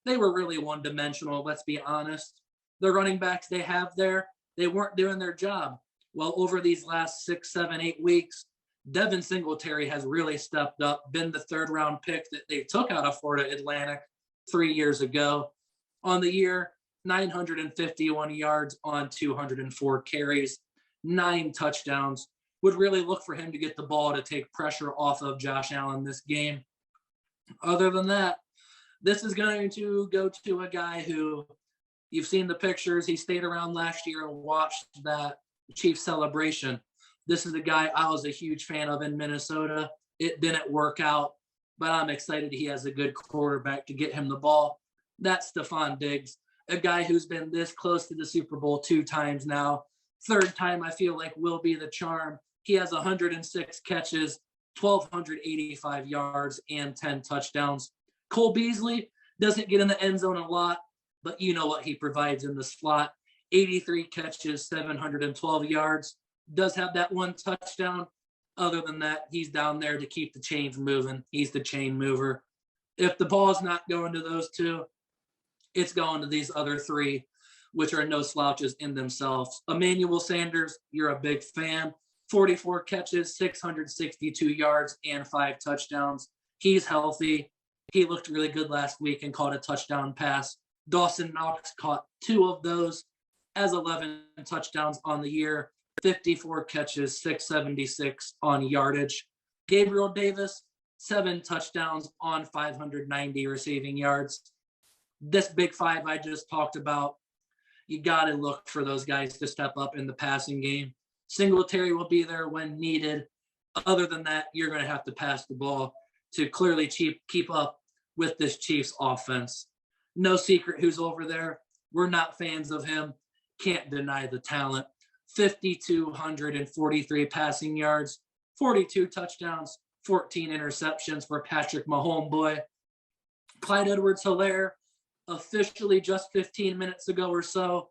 B: they were really one-dimensional, let's be honest. The running backs they have there, they weren't doing their job. Well, over these last 6, 7, 8 weeks, Devin Singletary has really stepped up, been the third-round pick that they took out of Florida Atlantic 3 years ago. On the year, 951 yards on 204 carries, 9 touchdowns. Would really look for him to get the ball to take pressure off of Josh Allen this game. Other than that, this is going to go to a guy who, you've seen the pictures, he stayed around last year and watched that Chiefs celebration. This is a guy I was a huge fan of in Minnesota. It didn't work out, but I'm excited he has a good quarterback to get him the ball. That's Stephon Diggs, a guy who's been this close to the Super Bowl 2 times now. Third time I feel like will be the charm. He has 106 catches, 1,285 yards, and 10 touchdowns. Cole Beasley doesn't get in the end zone a lot, but you know what he provides in the slot. 83 catches, 712 yards. Does have that 1 touchdown. Other than that, he's down there to keep the chains moving. He's the chain mover. If the ball's not going to those 2, it's going to these other 3, which are no slouches in themselves. Emmanuel Sanders, you're a big fan. 44 catches, 662 yards, and 5 touchdowns. He's healthy. He looked really good last week and caught a touchdown pass. Dawson Knox caught 2 of those, has 11 touchdowns on the year, 54 catches, 676 on yardage. Gabriel Davis, 7 touchdowns on 590 receiving yards. This big 5 I just talked about, you got to look for those guys to step up in the passing game. Singletary will be there when needed. Other than that, you're going to have to pass the ball to clearly keep up with this Chiefs offense. No secret who's over there. We're not fans of him. Can't deny the talent. 5,243 passing yards, 42 touchdowns, 14 interceptions for Patrick Mahomes boy. Clyde Edwards-Helaire, officially just 15 minutes ago or so,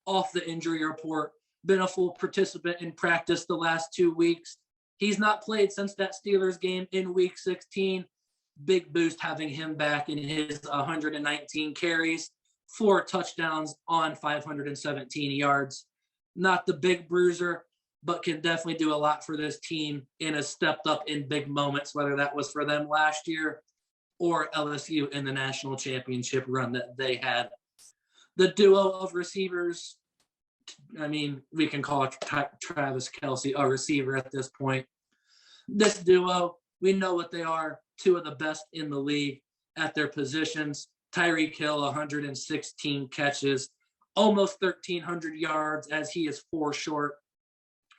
B: off the injury report. Been a full participant in practice the last 2 weeks. He's not played since that Steelers game in Week 16. Big boost having him back in his 119 carries, 4 touchdowns on 517 yards. Not the big bruiser, but can definitely do a lot for this team and has stepped up in big moments, whether that was for them last year or LSU in the national championship run that they had. The duo of receivers, I mean, we can call Travis Kelce a receiver at this point. This duo, we know what they are, 2 of the best in the league at their positions. Tyreek Hill, 116 catches, almost 1,300 yards as he is 4 short,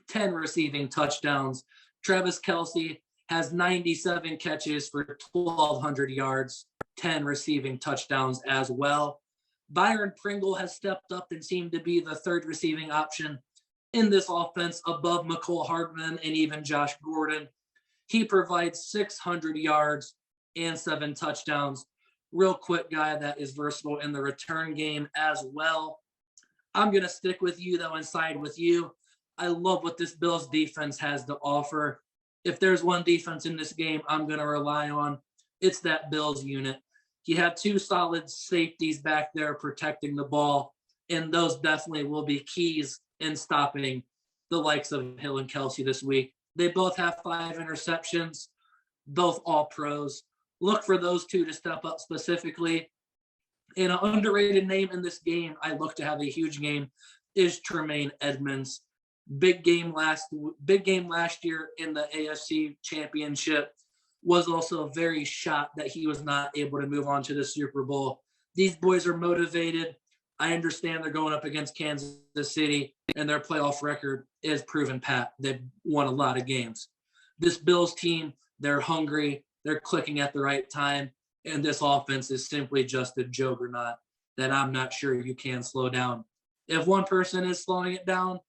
B: 10 receiving touchdowns. Travis Kelce has 97 catches for 1,200 yards, 10 receiving touchdowns as well. Byron Pringle has stepped up and seemed to be the 3rd receiving option in this offense above McCole Hardman and even Josh Gordon. He provides 600 yards and 7 touchdowns. Real quick guy that is versatile in the return game as well. I'm going to stick with you, though, and side with you. I love what this Bills defense has to offer. If there's one defense in this game I'm going to rely on, it's that Bills unit. You have 2 solid safeties back there protecting the ball, and those definitely will be keys in stopping the likes of Hill and Kelce this week. They both have 5 interceptions, both all pros. Look for those 2 to step up specifically. And an underrated name in this game, I look to have a huge game, is Tremaine Edmonds. Big game last year in the AFC Championship. Was also very shocked that he was not able to move on to the Super Bowl. these boys are motivated. I understand they're going up against Kansas City, and their playoff record is proven pat. They've won a lot of games. This Bills team, they're hungry. They're clicking at the right time. And this offense is simply just a juggernaut that I'm not sure you can slow down. If one person is slowing it down,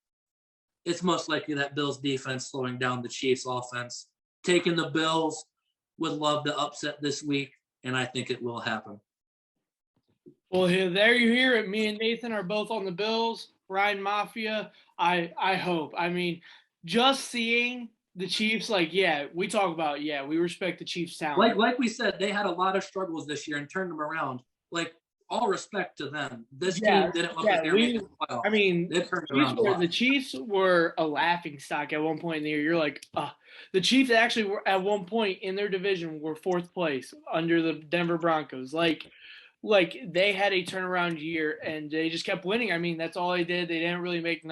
B: it's most likely that Bills defense slowing down the Chiefs offense. Taking the Bills, would love to upset this week, and I think it will happen.
A: Well, there you hear it. Me and Nathan are both on the Bills. Ryan Mafia, I hope. I mean, just seeing the Chiefs, we talk about, we respect the Chiefs' talent.
B: Like we said, they had a lot of struggles this year and turned them around. All respect to them. This team didn't look like they were making the playoffs.
A: I mean,
B: they turned around
A: the Chiefs were a laughing stock at one point in the year. You're like, the Chiefs actually were at one point in their division were 4th place under the Denver Broncos. Like they had a turnaround year and they just kept winning. I mean, that's all they did. They didn't really make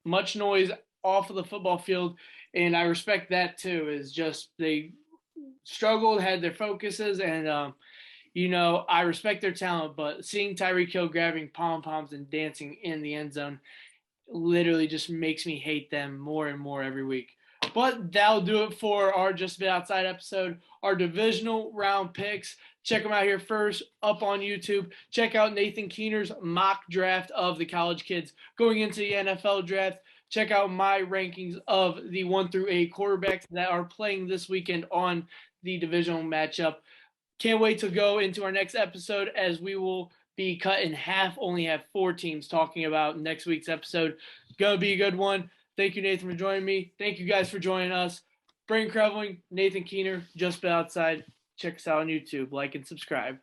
A: much noise off of the football field, and I respect that too. Is just they struggled, had their focuses, and I respect their talent, but seeing Tyreek Hill grabbing pom-poms and dancing in the end zone literally just makes me hate them more and more every week. But that'll do it for our Just a Bit Outside episode, our divisional round picks. Check them out here first, up on YouTube. Check out Nathan Keener's mock draft of the college kids going into the NFL draft. Check out my rankings of the 1 through 8 quarterbacks that are playing this weekend on the divisional matchup. Can't wait to go into our next episode as we will be cut in half, only have 4 teams talking about next week's episode. Gonna be a good one. Thank you, Nathan, for joining me. Thank you guys for joining us. Brain Creveling, Nathan Keener, Just Bit Outside. Check us out on YouTube. Like and subscribe.